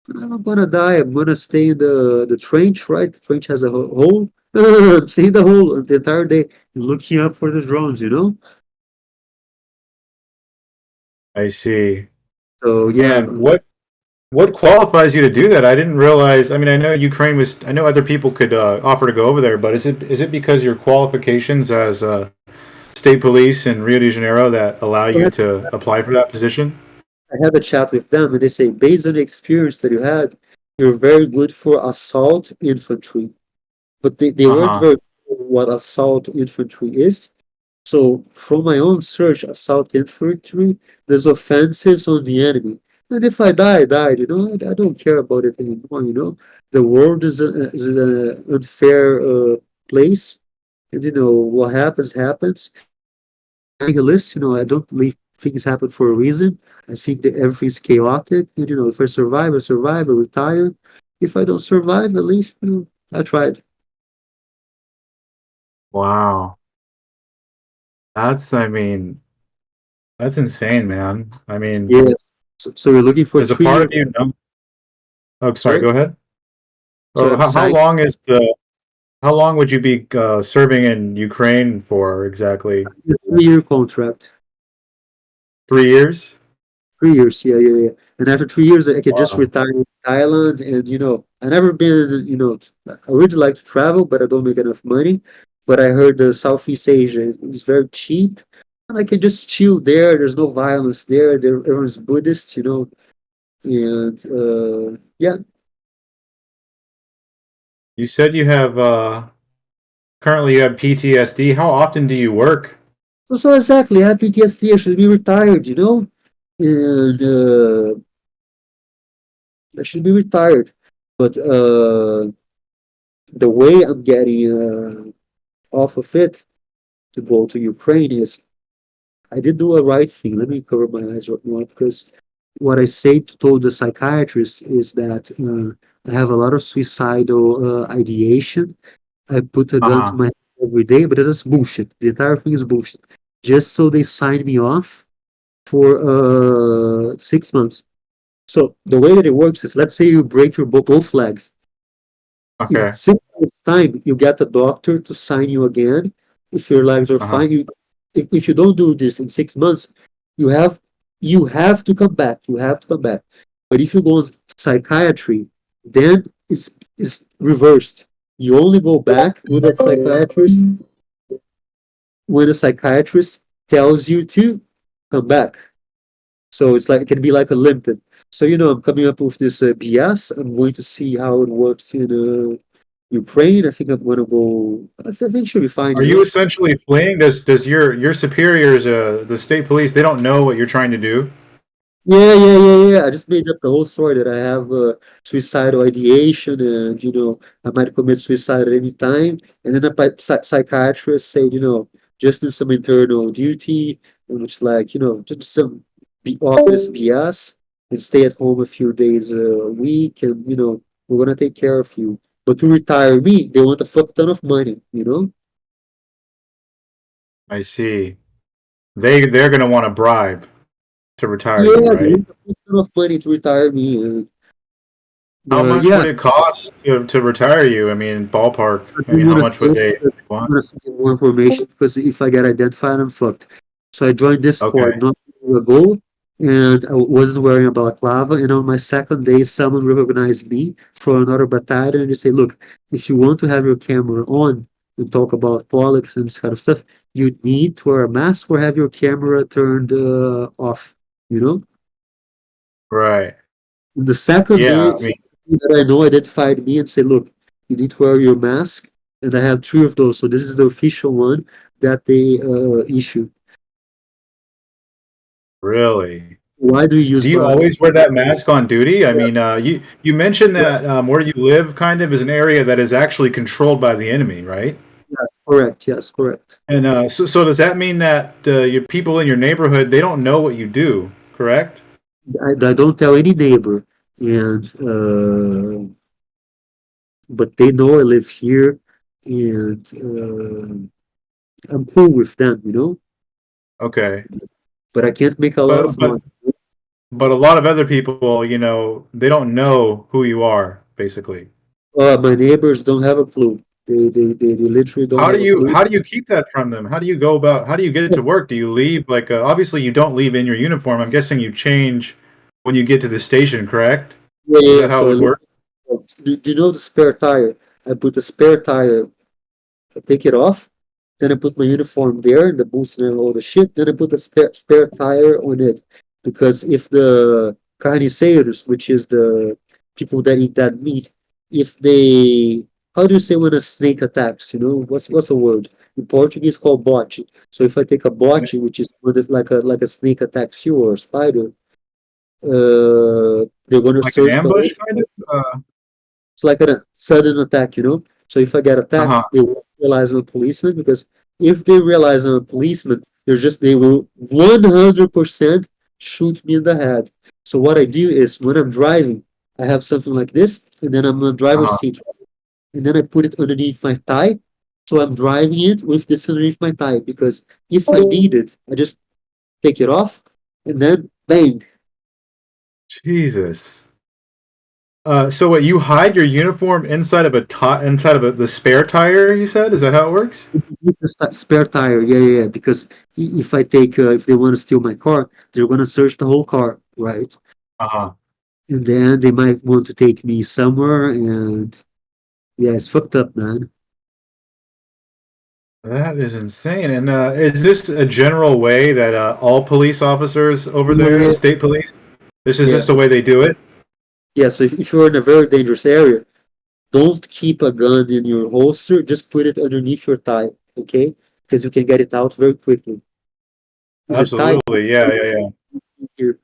I'm not gonna die. I'm gonna stay in the trench, right? The trench has a hole. I'm staying the hole the entire day, looking up for the drones. I see. So yeah, And what qualifies you to do that? I didn't realize. I mean, I know Ukraine was. I know other people could offer to go over there, but is it because your qualifications as state police in Rio de Janeiro that allow I you had, to apply for that position? I had a chat with them, and they say based on the experience that you had, you're very good for assault infantry. But they Uh weren't huh. very clear what assault infantry is. So from my own search, assault infantry, there's offensives on the enemy. And if I die, I died. I don't care about it anymore. The world is an unfair place. And what happens, happens. Nihilist. I don't believe things happen for a reason. I think that everything's chaotic. And if I survive, I survive, I retire. If I don't survive, at least, I tried. Wow. I mean, that's insane, man. I mean, Yes. So you're looking for there's a part 3 years, of you. No, oh, sorry. sorry? Go ahead. So Oh, I'm how signed long is the? How long would you be serving in Ukraine for exactly? a 3 year contract. 3 years? 3 years, yeah, yeah, yeah. And after 3 years, I can just Wow. retire in Thailand. And I never been. I really like to travel, but I don't make enough money. But I heard the Southeast Asia is very cheap, and I can just chill there. There's no violence there. Everyone's Buddhist. And yeah. You said you have currently you have PTSD. How often do you work? So exactly, I have PTSD. I should be retired. And I should be retired. But the way I'm getting off of it to go to Ukraine is I did do a right thing. Let me cover my eyes right now because what I say told the psychiatrist is that I have a lot of suicidal ideation. I put a Uh gun to huh. my head every day, but that's bullshit. The entire thing is bullshit. Just so they sign me off for 6 months. So the way that it works is, let's say you break your both legs. In Okay. 6 months' time, you get a doctor to sign you again. If your legs are Uh huh. fine, if you don't do this in 6 months, you have you have to come back. You have to come back. But if you go on psychiatry, then it's reversed. You only go back with a psychiatrist when a psychiatrist tells you to come back. So it's like it can be like a limpet. So I'm coming up with this BS. I'm going to see how it works in Ukraine. I think I'm gonna go. I think it should be fine. Are you essentially fleeing? Does your superiors, the state police, they don't know what you're trying to do? Yeah, yeah, yeah, yeah. I just made up the whole story that I have suicidal ideation, and I might commit suicide at any time. And then a psychiatrist said, just do some internal duty, and which like just some office BS. and stay at home a few days a week, and we're gonna take care of you. But to retire me, they want a fuck ton of money, you know? I see. They're gonna want a bribe to retire Yeah, you, they right? want a fuck ton of money to retire me. How much Yeah, would it cost to retire you? I mean, ballpark. I I mean, didn't how want to much say would it they because I want? want to get more information because if I get identified, I'm fucked. So I joined Okay, Discord not long ago, and I wasn't wearing a balaclava. And on my second day, someone recognized me from another battalion, and they say, "Look, if you want to have your camera on and talk about politics and this kind of stuff, you need to wear a mask or have your camera turned off." You know. right. The second Yeah, day, I mean, somebody that I know identified me and said, "Look, you need to wear your mask." And I have three of those. So this is the official one that they issue. really. Why do you use Do you my? always wear that mask on duty? I mean, Yes, you mentioned correct. that where you live kind of is an area that is actually controlled by the enemy, right? Yes, correct. Yes, correct. And so does that mean that your people in your neighborhood they don't know what you do, correct? I don't tell any neighbor, and but they know I live here, and I'm cool with them, Okay, But I can't make a lot but of noise. but a lot of other people, they don't know who you are, basically. My neighbors don't have a clue. They literally don't How do have a you clue. how do you keep that from them? How do you get it to work? Do you leave like obviously you don't leave in your uniform. I'm guessing you change when you get to the station, correct? Yeah, Is yeah, yeah. that how it So I would look, work? do you know the spare tire? I put the spare tire, I take it off, then I put my uniform there, the boots and all the shit, then I put the spare tire on it. Because if the carniceiros, which is the people that eat that meat, if they, how do you say when a snake attacks? What's the word? In Portuguese called bote. So if I take a bote, which is when it's like a snake attacks you or a spider, they're gonna Like an search the whole. ambush kind of? It's like a sudden attack, So if I get Uh-huh. attacked, they won't realize I'm a policeman because if they realize I'm a policeman, they will 100% shoot me in the head. So what I do is when I'm driving, I have something like this, and then I'm on the driver's Uh-huh. seat, and then I put it underneath my thigh. So I'm driving it with this underneath my thigh because if I need it, I just take it off, and then bang. Jesus. So what, you hide your uniform inside of the spare tire, you said? Is that how it works? With the spare tire, yeah, yeah, yeah. Because if they want to steal my car, they're gonna search the whole car, right? Uh-huh. And then they might want to take me somewhere, and yeah, it's fucked up, man. That is insane. And is this a general way that all police officers over there, Yeah, state police, this is yeah, just the way they do it? yeah. So if you're in a very dangerous area, don't keep a gun in your holster. Just put it underneath your thigh, okay? Because you can get it out very quickly. Is it tight? Absolutely. Yeah, yeah, yeah. Here.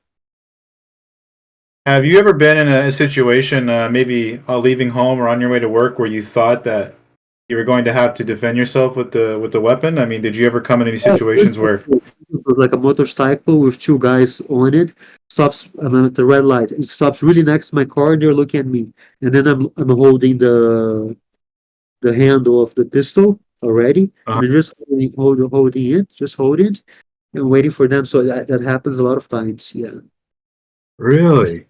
Have you ever been in a situation, maybe leaving home or on your way to work, where you thought that you were going to have to defend yourself with the weapon? I mean, did you ever come in any Yeah, situations where? like a motorcycle with two guys on it. Stops. I'm at the red light. It stops really next to my car, and they're looking at me. And then I'm holding the handle of the pistol already, Uh, and I'm just holding it, just holding it, and waiting for them. So that happens a lot of times. Yeah, really?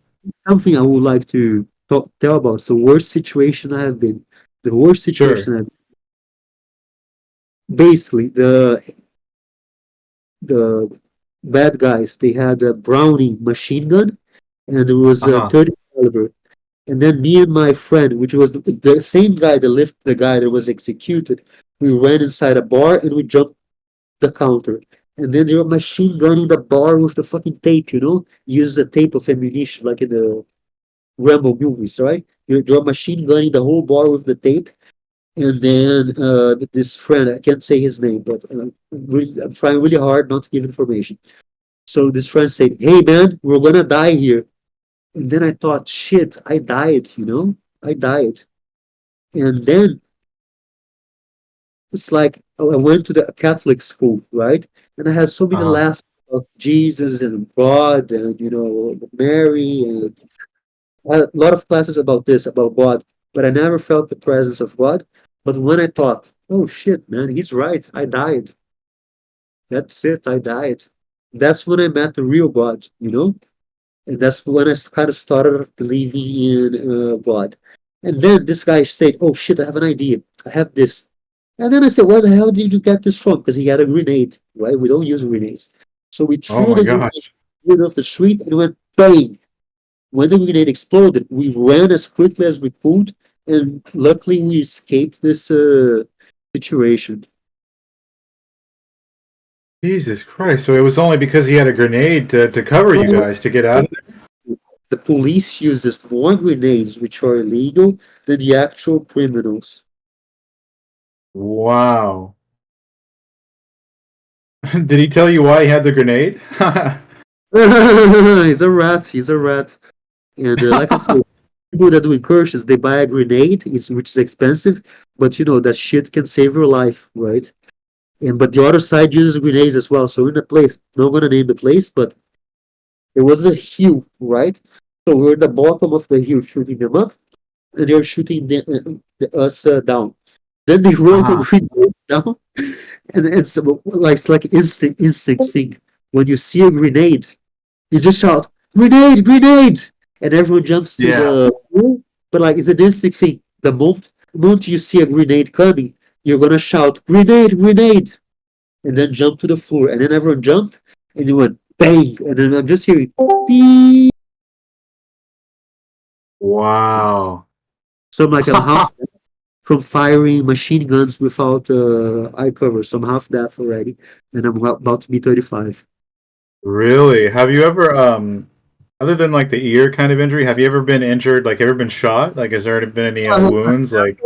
something I would like to tell about. So worst situation I have been. The worst Sure. situation I've basically the bad guys, they had a Browning machine gun, and it was a Uh-huh. 30 caliber. And then me and my friend, which was the same guy that lifted the guy that was executed, we ran inside a bar and we jumped the counter. And then they were machine gunning the bar with the fucking tape, Use the tape of ammunition like in the Rambo movies, right? You're machine gunning the whole bar with the tape. And then this friend, I can't say his name, but I'm trying really hard not to give information. So this friend said, "Hey man, we're gonna die here." And then I thought, shit, I died, I died. And then it's like, oh, I went to the Catholic school, right? And I had so many Uh-huh. last of Jesus and God and Mary and I had a lot of classes about this, about God, but I never felt the presence of God. But when I thought, oh shit, man, he's right, I died. That's it, I died. That's when I met the real God. And that's when I kind of started believing in God. And then this guy said, "Oh shit, I have an idea. I have this." And then I said, "Where the hell did you get this from?" Because he had a grenade, right? We don't use grenades, so we Oh threw my the grenade gosh. off the street and it went bang. When the grenade exploded, we ran as quickly as we could, and luckily we escaped this situation. Jesus Christ. So it was only because he had a grenade to cover you Well, guys to get out of there? the police uses more grenades, which are illegal, than the actual criminals. Wow. Did he tell you why he had the grenade? He's a rat. He's a rat. And like I said, people that do incursions, they buy a grenade, which is expensive, but that shit can save your life, right? And but the other side uses grenades as well. So in a place, not gonna name the place, but it was a hill, right? So we're at the bottom of the hill shooting them up, and they're shooting us down. Then they roll the Uh-huh. grenade down, and it's like instinct thing. When you see a grenade, you just shout, "Grenade! Grenade!" And everyone jumps to Yeah. the pool. But like, it's an instinct thing. The moment you see a grenade coming, you're gonna shout, "Grenade! Grenade!" And then jump to the floor. And then everyone jumped, and it went bang. And then I'm just hearing beep. Wow. So I'm half from firing machine guns without eye cover. So I'm half deaf already, and I'm about to be 35. Really? Have you ever other than like the ear kind of injury, have you ever been injured, like ever been shot? Like has there been any wounds like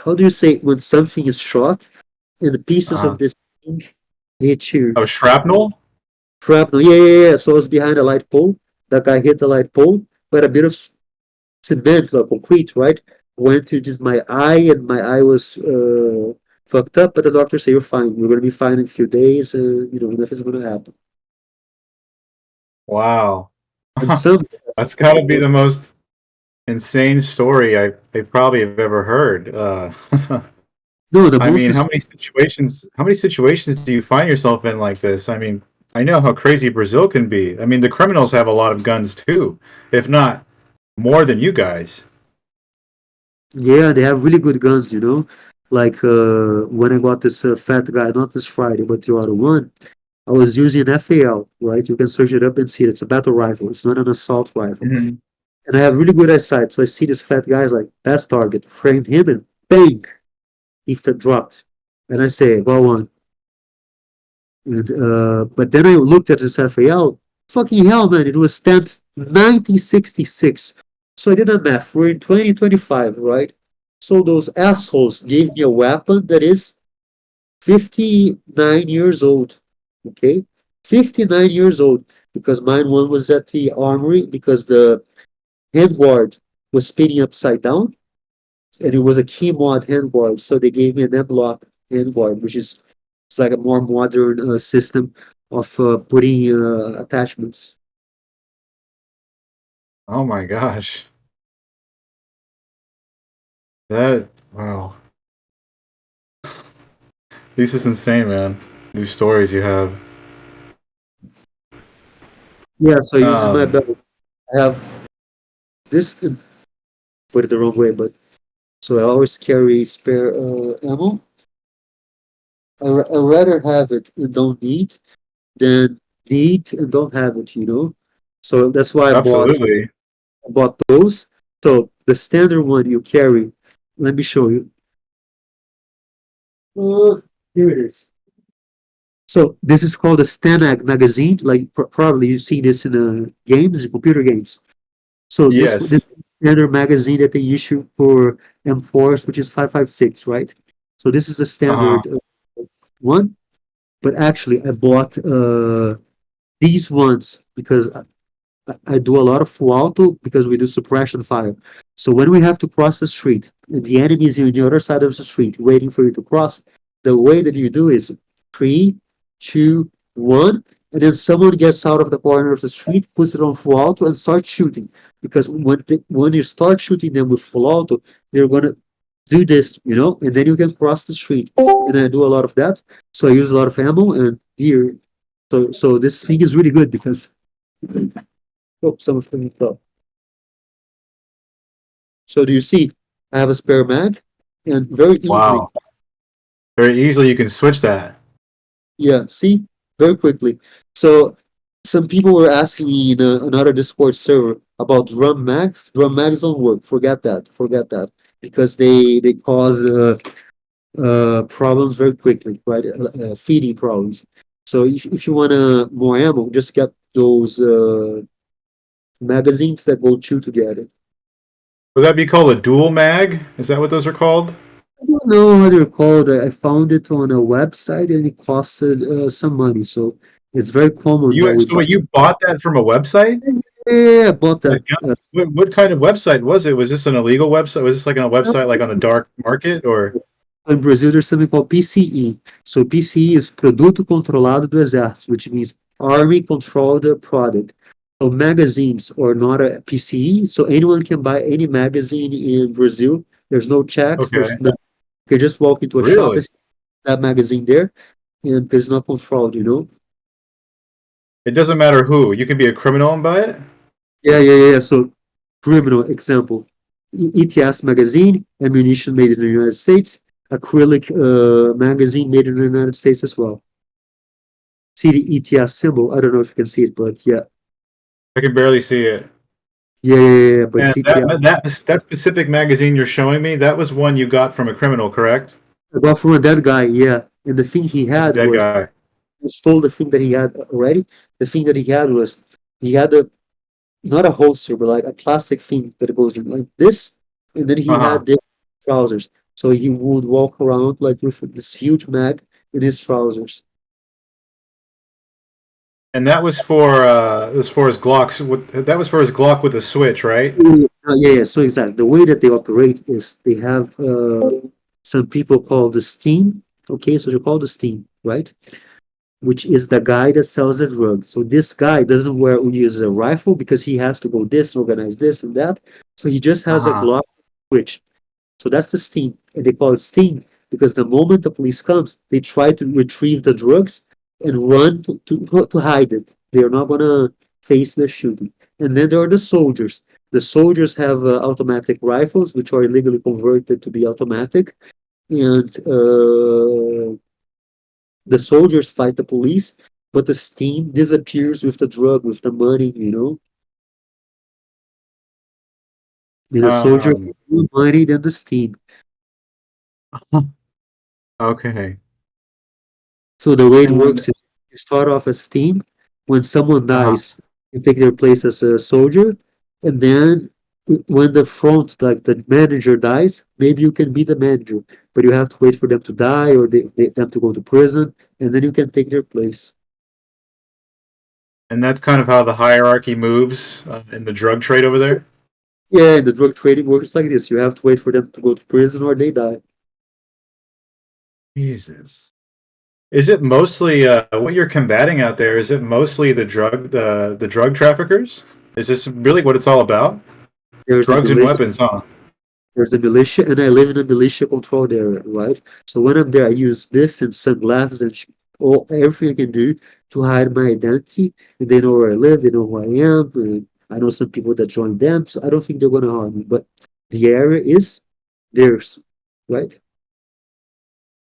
How do you say when something is shot and the pieces uh of this thing hit you? oh shrapnel? Shrapnel. Yeah, yeah, yeah. So I was behind a light pole. That guy hit the light pole, but a bit of cement, like concrete, right? Went to just my eye, and my eye was fucked up. But the doctor said, "You're fine. You're gonna be fine in a few days. Nothing's gonna happen." Wow. And some, That's gotta be the most insane story I probably have ever heard. no, the I most mean, is how many situations do you find yourself in like this? I mean, I know how crazy Brazil can be. I mean, the criminals have a lot of guns too, if not more than you guys. yeah, they have really good guns. Like when I got this fat guy, not this Friday, but the other one. I was using an FAL, right? You can search it up and see it. It's a battle rifle. It's not an assault rifle. Mhm. And I have really good eyesight. So I see this fat guy's like, best target. Framed him and bang, he dropped. And I say, go on. And, but then I looked at this FAL. Fucking hell, man. It was stamped 1966. So I did the math. We're in 2025, right? So those assholes gave me a weapon that is 59 years old. Okay? 59 years old. Because mine one was at the armory because the handguard was spinning upside down and it was a key mod handguard. So they gave me an M-lock handguard, which is it's like a more modern system of putting attachments. Oh my gosh. That wow. This is insane, man. These stories you have. Yeah, so using my Um, belt, I have this, put it the wrong way, but so I always carry spare ammo. I rather have it and don't need than need and don't have it. So that's why absolutely. I bought those. So the standard one you carry, let me show you. Here it is. So this is called a Stanag magazine. Like probably you see this in games, computer games. So this Yes. standard magazine that they issue for M4s, which is 5.56, right? So this is the Uh-huh. standard one. But actually, I bought these ones because I do a lot of full auto because we do suppression fire. So when we have to cross the street and the enemy is on the other side of the street waiting for you to cross, the way that you do is three, two, one, and then someone gets out of the corner of the street, puts it on full auto, and starts shooting. Because when you start shooting them with full auto, they're gonna do this, and then you can cross the street. And I do a lot of that, so I use a lot of ammo and gear. So this thing is really good because some of them fell. So do you see? I have a spare mag, and very easily, Wow. Very easily you can switch that. yeah, see, very quickly. So some people were asking me in another Discord server about drum mags. Drum mags don't work. Forget that, because they cause problems very quickly, right? Feeding problems. So if you want more ammo, just get those magazines that go two together. Would that be called a dual mag? Is that what those are called? I don't know how they're called. I found it on a website and it costed some money. So it's very common that You we so buy. wait, you bought that from a website? Yeah, I bought That that. gun? What kind of website was it? Was this an illegal website? Was this like on a website like on the dark market or? In Brazil, there's something called PCE. So PCE is Produto Controlado do Exército, which means Army Controlled Product. So magazines are not a PCE, so anyone can buy any magazine in Brazil. There's no checks. Okay. You can just walk into a shop and Really? see that magazine there, and it's not controlled. It doesn't matter who. You can be a criminal and buy it? Yeah. So, criminal example: ETS magazine, ammunition made in the United States, acrylic magazine made in the United States as well. See the ETS symbol? I don't know if you can see it, but yeah, I can barely see it. yeah. But And it's that ETS. that specific magazine you're showing me, that was one you got from a criminal, correct? I got from that guy, yeah. And the thing he That's a had dead was guy. he stole the thing that he had already. The thing that he had was he had a not a holster, but like a plastic thing that goes in like this, and then he Uh-huh. had this trousers. So he would walk around like with this huge mag in his trousers. And that was for as far as Glocks with that was for his Glock with a switch, right? Yeah. So exactly the way that they operate is they have some people call the steam. Okay, so they call the steam, right? Which is the guy that sells the drugs. So this guy doesn't use a rifle because he has to go this, organize this and that. So he just has a Uh-huh. Glock switch. So that's the sting, and they call it sting because the moment the police comes, they try to retrieve the drugs and run to hide it. They're not gonna face the shooting. And then there are the soldiers. The soldiers have automatic rifles, which are illegally converted to be automatic, and the soldiers fight the police, but the steam disappears with the drug, with the money. And the soldier Um, has more money than the steam. okay. So the way it And works is you start off as team. When someone uh-huh. dies, you take their place as a soldier, and then when the front, like the manager dies, maybe you can be the manager, but you have to wait for them to die or them to go to prison, and then you can take their place. And that's kind of how the hierarchy moves in the drug trade over there. Yeah, the drug trading works like this. You have to wait for them to go to prison or they die. Jesus. Is it mostly what you're combating out there? Is it mostly the drug traffickers? Is this really what it's all about? There's the Drugs and militia. weapons, huh? There's the militia, and I live in a militia controlled area, right? So when I'm there, I use this and sunglasses and everything I can do to hide my identity. And they know where I live, they know who I am, and I know some people that join them, so I don't think they're gonna harm me. But the area is theirs, right?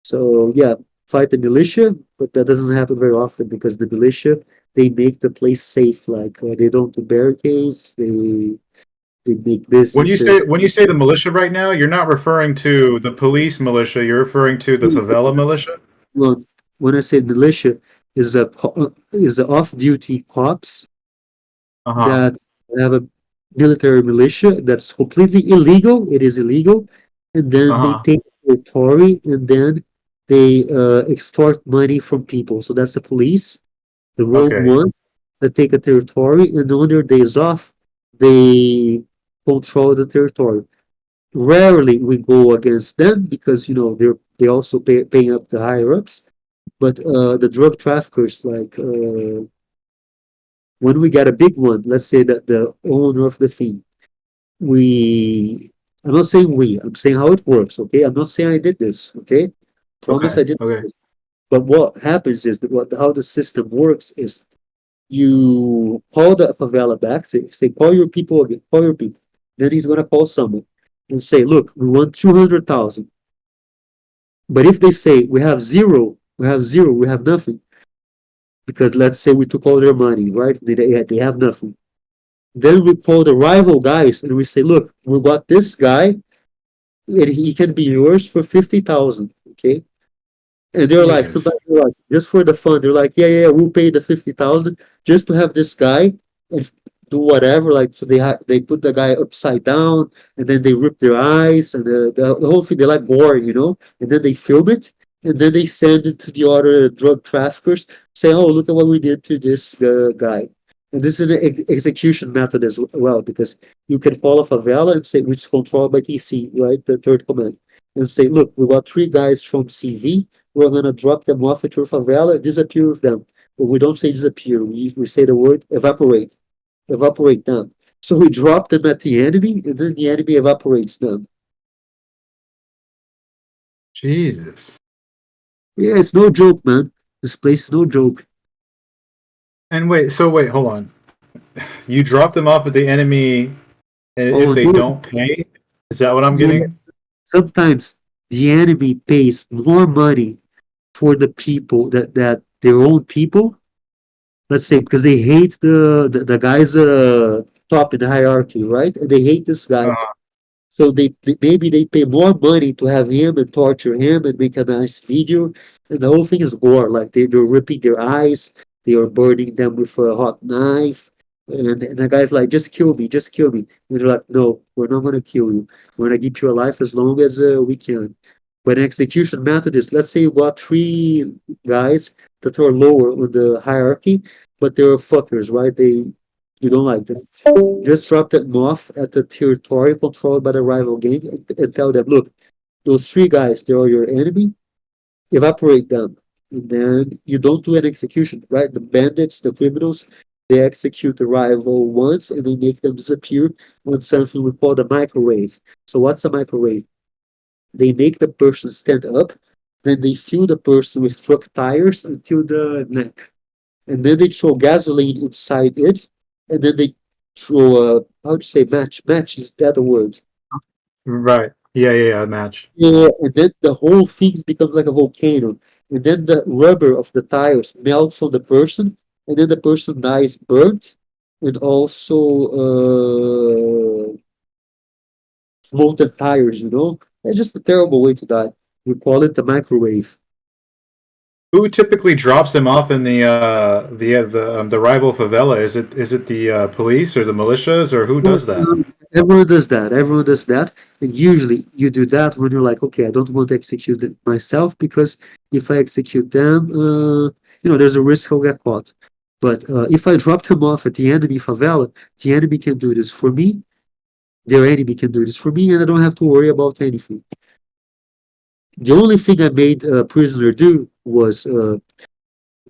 So yeah, fight the militia, but that doesn't happen very often because the militia they make the place safe. Like they don't do barricades, they make businesses. When you say the militia right now, you're not referring to the police militia. You're referring to the favela militia. Well, when I say militia, is a off-duty cops Uh huh. that have a military militia that's completely illegal. It is illegal, and then they Uh huh. take territory and then they extort money from people. So that's the police, the rogue Okay. one, that take a territory, and on their days off, they control the territory. Rarely we go against them because they also paying up the higher ups, But the drug traffickers, like when we got a big one, let's say that the owner of the thing, we, I'm not saying we, I'm saying how it works, okay? I'm not saying I did this, okay? Promise Okay. I did Okay. this. But what happens is that how the system works is you call the favela back, say call your people again, call your people. Then he's gonna call someone and say, look, we want 200,000. But if they say we have nothing, because let's say we took all their money, right? They have nothing. Then we call the rival guys and we say, look, we got this guy, and he can be yours for 50,000. Okay. And they're like, Jesus. sometimes they're like, just for the fun, they're like, yeah, we'll pay the 50,000 just to have this guy and do whatever. Like, so they put the guy upside down and then they rip their eyes and the whole thing. They like gore, and then they film it and then they send it to the other drug traffickers, saying, oh, look at what we did to this guy. And this is an execution method as well, because you can call a favela and say, which is controlled by TC, right? The third command, and say, look, we got three guys from CV, we're gonna drop them off at your favela, disappear with them. But we don't say disappear. We say the word evaporate. Evaporate them. So we drop them at the enemy, and then the enemy evaporates them. Jesus. Yeah, it's no joke, man. This place is no joke. And wait, hold on. You drop them off at the enemy if Oh they no, don't pay? Is that what I'm yeah. getting? Sometimes the enemy pays more money for the people that their own people. Let's say because they hate the guys top in the hierarchy, right? And they hate this guy. Uh, So maybe they pay more money to have him and torture him and make a nice video. And the whole thing is gore. Like they're ripping their eyes, they are burning them with a hot knife. And the guy's like, just kill me, just kill me. And they're like, no, we're not going to kill you. We're going to keep you alive as long as we can. But an execution method is, let's say you got three guys that are lower on the hierarchy, but they're fuckers, right? You don't like them. Just drop them off at the territory controlled by the rival gang and tell them, look, those three guys, they are your enemy, evaporate them. And then you don't do an execution, right? The bandits, the criminals, they execute the rival once and they make them disappear on something we call the microwaves. So what's a microwave? They make the person stand up, then they fill the person with truck tires until the neck, and then they throw gasoline inside it, and then they throw a, how to say, match is that a word? right. Yeah, match. Yeah, and then the whole thing becomes like a volcano, and then the rubber of the tires melts on the person, and then the person dies burnt, and also molten tires. It's just a terrible way to die. We call it the microwave. Who typically drops them off in the rival favela? Is it the police or the militias or who does that? Everyone does that. Everyone does that. And usually you do that when you're like, okay, I don't want to execute it myself because if I execute them, there's a risk I'll get caught. But if I drop them off at the enemy favela, the enemy can do this for me. Their enemy can do this for me, and I don't have to worry about anything. The only thing I made a prisoner do was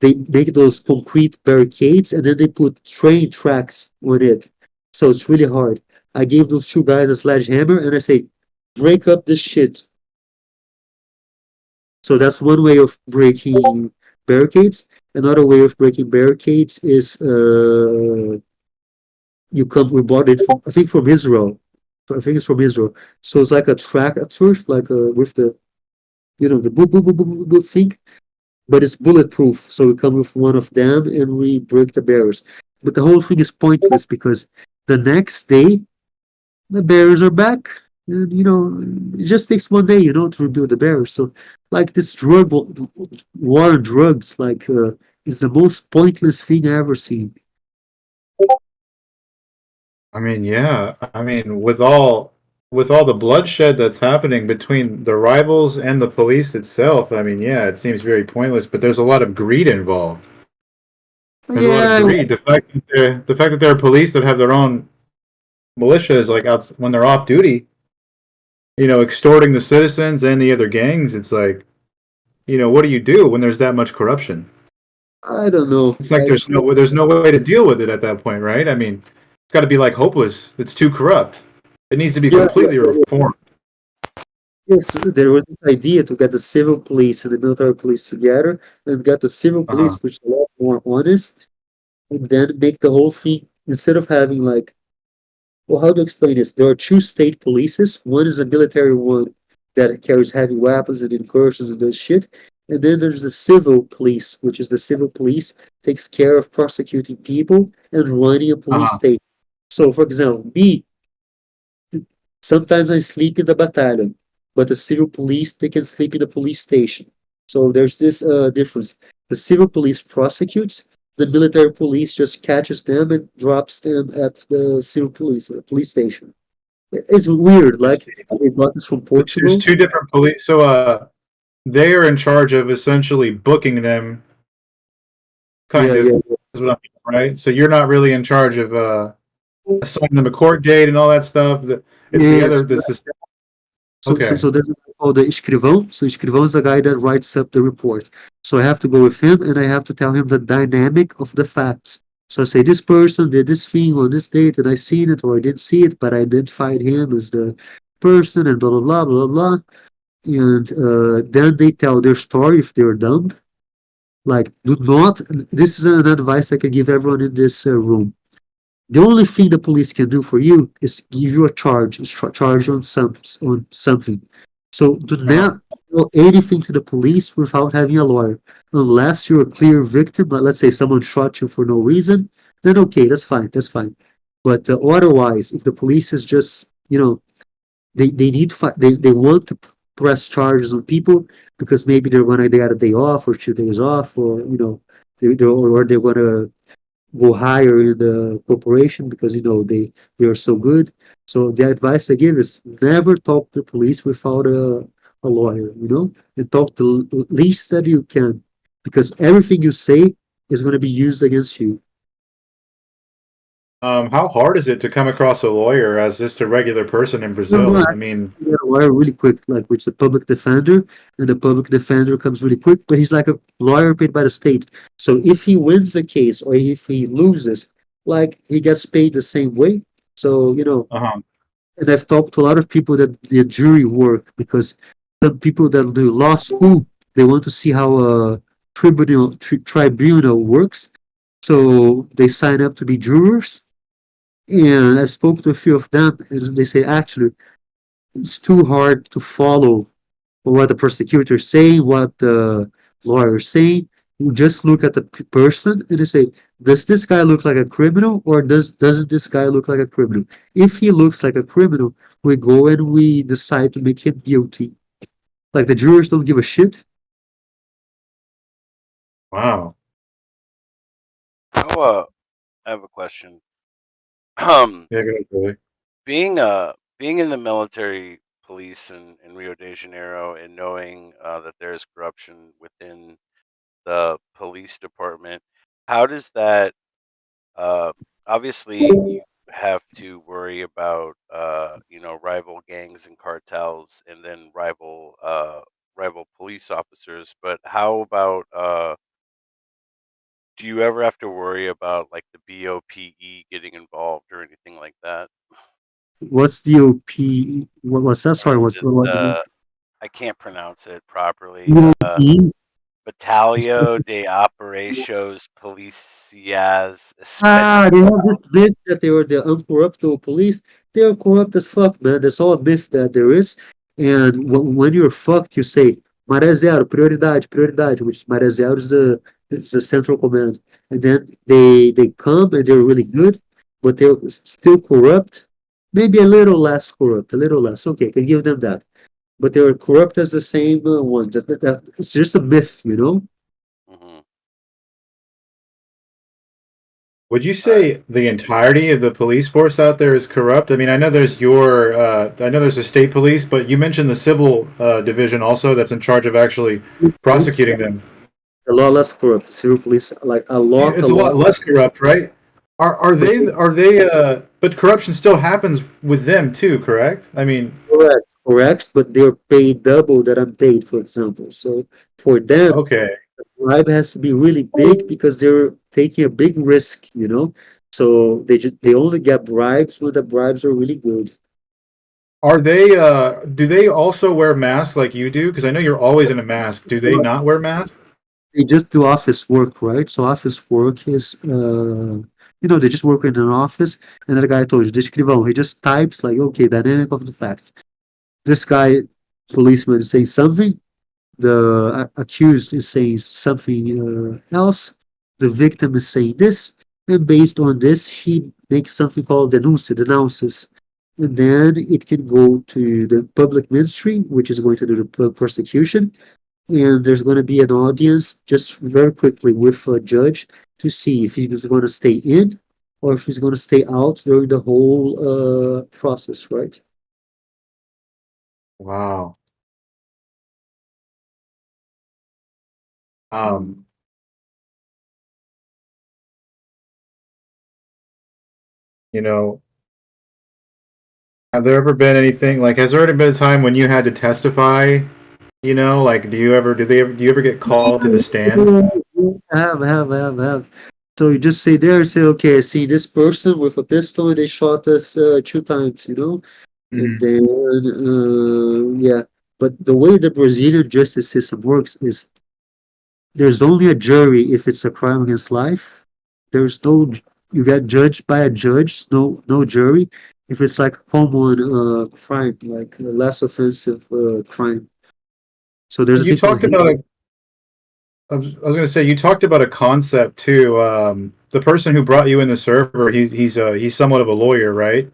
they make those concrete barricades and then they put train tracks on it. So it's really hard. I gave those two guys a sledgehammer and I say, break up this shit. So that's one way of breaking barricades. Another way of breaking barricades is we bought it from, I think from Israel. I think it's from Israel. So it's like a tractor, like with the boop, boop, boop, boop, boop thing, but it's bulletproof. So we come with one of them and we break the barriers. But the whole thing is pointless because the next day the barriers are back. And it just takes one day, to rebuild the barriers. So like this war on drugs, like is the most pointless thing I ever seen. I mean, yeah. I mean, with all the bloodshed that's happening between the rivals and the police itself, I mean, yeah, it seems very pointless. But there's a lot of greed involved. There's a lot of Yeah, greed. The fact that there are police that have their own militias, like out when they're off duty, extorting the citizens and the other gangs. It's like what do you do when there's that much corruption? I don't know. It's like there's no way to deal with it at that point, right? I mean, it's got to be like hopeless. It's too corrupt. It needs to be Yeah, completely reformed. yes, there was this idea to get the civil police and the military police together and get the civil Uh-huh. police, which is a lot more honest, and then make the whole thing instead of having like, well, how to explain this? There are two state polices. One is a military one that carries heavy weapons and incursions and does shit. And then there's the civil police, which is the civil police takes care of prosecuting people and running a police Uh-huh. state. So, for example, me, sometimes I sleep in the battalion, but the civil police, they can sleep in the police station. So there's this difference. The civil police prosecutes, the military police just catches them and drops them at the civil police, police station. It's weird. I Like see. they got this from There's Portugal. two different police. So they are in charge of essentially booking them, Yeah, kind of. yeah, Is what I'm right. So you're not really in charge of yeah. assigning them a court date and all that stuff. It's the Yes. other. This is So okay. there's a guy called the escrivão. So escrivão is the guy that writes up the report. So I have to go with him and I have to tell him the dynamic of the facts. So I say this person did this thing on this date and I seen it or I didn't see it, but I identified him as the person and blah blah blah blah blah. And then they tell their story if they're dumb. Like, do not. This is an advice I can give everyone in this room. The only thing the police can do for you is give you a charge on something. So do Uh-huh. not tell anything to the police without having a lawyer, unless you're a clear victim. Like let's say someone shot you for no reason, then okay, that's fine, that's fine. But otherwise, if the police is just they need to they want to press charges on people because maybe they got a day off or 2 days off or or they're gonna go higher in the corporation because they are so good. So the advice I give is never talk to the police without a lawyer, and talk the least that you can because everything you say is going to be used against you. How hard is it to come across a lawyer as just a regular person in No, no, Brazil? I actually, mean, you get a lawyer really quick, like which the public defender, and the public defender comes really quick, but he's like a lawyer paid by the state. So if he wins the case or if he loses, like he gets paid the same way. So, uh-huh. and I've talked to a lot of people that the jury work because some people that do law school, they want to see how a tribunal works. So they sign up to be jurors. And I spoke to a few of them, and they say actually it's too hard to follow what the prosecutor is saying, what the lawyer is saying. You just look at the person and you say, does this guy look like a criminal or doesn't this guy look like a criminal? If he looks like a criminal, we go and we decide to make him guilty. Like the jurors don't give a shit. Wow. Oh, I have a question. Um, Yeah, good, really. being in the military police in Rio de Janeiro and knowing that there's corruption within the police department, how does that? Uh, obviously, you have to worry about rival gangs and cartels, and then rival police officers. But how about do you ever have to worry about like the BOPE getting involved or anything like that? What's the OP? What's that? Sorry, It's what's just what the I can't pronounce it properly. OP? Batalio de Operações Policiais Ah, they have this Especial. myth that they were the uncorruptible police. They are corrupt as fuck, man. That's all a myth that there is. And when you're fucked, you say, Maré Zero, prioridade, prioridade, which Maré Zero is the central command. And then they come and they're really good, but they're still corrupt. Maybe a little less corrupt, a little less. Okay, I can give them that. But they're corrupt as the same ones. It's just a myth. Hmm. Would you All right. say the entirety of the police force out there is corrupt? I mean, I know there's a state police, but you mentioned the civil division also that's in charge of actually Police, prosecuting them. a lot less corrupt. Civil police, like a It's a lot. lot less corrupt, right? Are But they but corruption still happens with them too, correct? I mean, correct. correct, but they're paid double that I'm paid, for example. So for them, Okay. bribe has to be really big because they're taking a big risk, you know. So they only get bribes when the bribes are really good. Are they do they also wear masks like you do? Because I know you're always in a mask. Do they not wear masks? They just do office work, right? So office work is, they just work in an office. And that guy I told you, the escrivão, he just types like, okay, dynamic of the facts. This guy, policeman, is saying something. The accused is saying something else. The victim is saying this. And based on this, he makes something called denounces. And then it can go to the public ministry, which is going to do the prosecution, and there's going to be an audience just very quickly with a judge to see if he's going to stay in or if he's going to stay out during the whole process, right? Wow. Um, you know, have there ever been anything like has there ever been a time when you had to testify? Like do you ever get called to the stand? I have. So you just say there, say, okay, I see this person with a pistol and they shot us 2 times, and Mhm. then, yeah. But the way the Brazilian justice system works is there's only a jury if it's a crime against life. There's no, you get judged by a judge, no jury. If it's like a common crime, like a less offensive crime. So there's a You thing called talked hate. about a I was going to say you talked about a concept too. The person who brought you in the server, he's somewhat of a lawyer, right?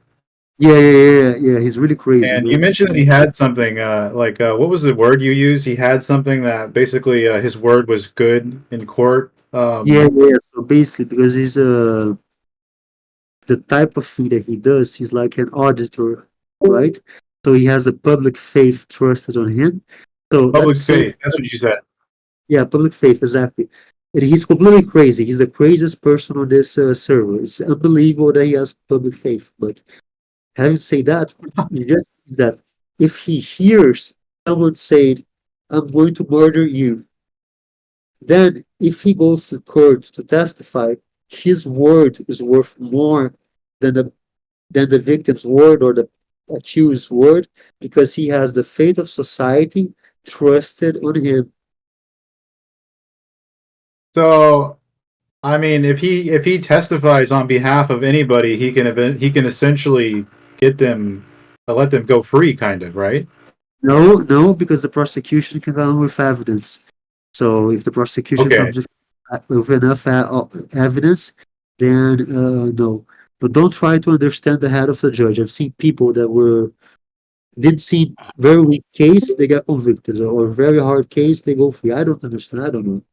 Yeah. He's really crazy. And you mentioned that he had something what was the word you used? He had something that basically his word was good in court. Yeah. So basically, because he's the type of thing that he does, he's like an auditor, right? So he has a public faith trusted on him. So let's Public say, faith. That's what you said. yeah, public faith, exactly. And he's completely crazy. He's the craziest person on this server. It's unbelievable that he has public faith. But having said that, it just means that if he hears someone say, I'm going to murder you, then if he goes to court to testify, his word is worth more than the victim's word or the accused's word because he has the faith of society trusted on him. So, I mean, if he testifies on behalf of anybody, he can essentially get them let them go free, kind of, right? No, because the prosecution can come with evidence. So if the prosecution Okay. comes with enough evidence, then no. But don't try to understand the head of the judge. I've seen people that did see very weak case, they got convicted, or very hard case, they go free. I don't understand. I don't know.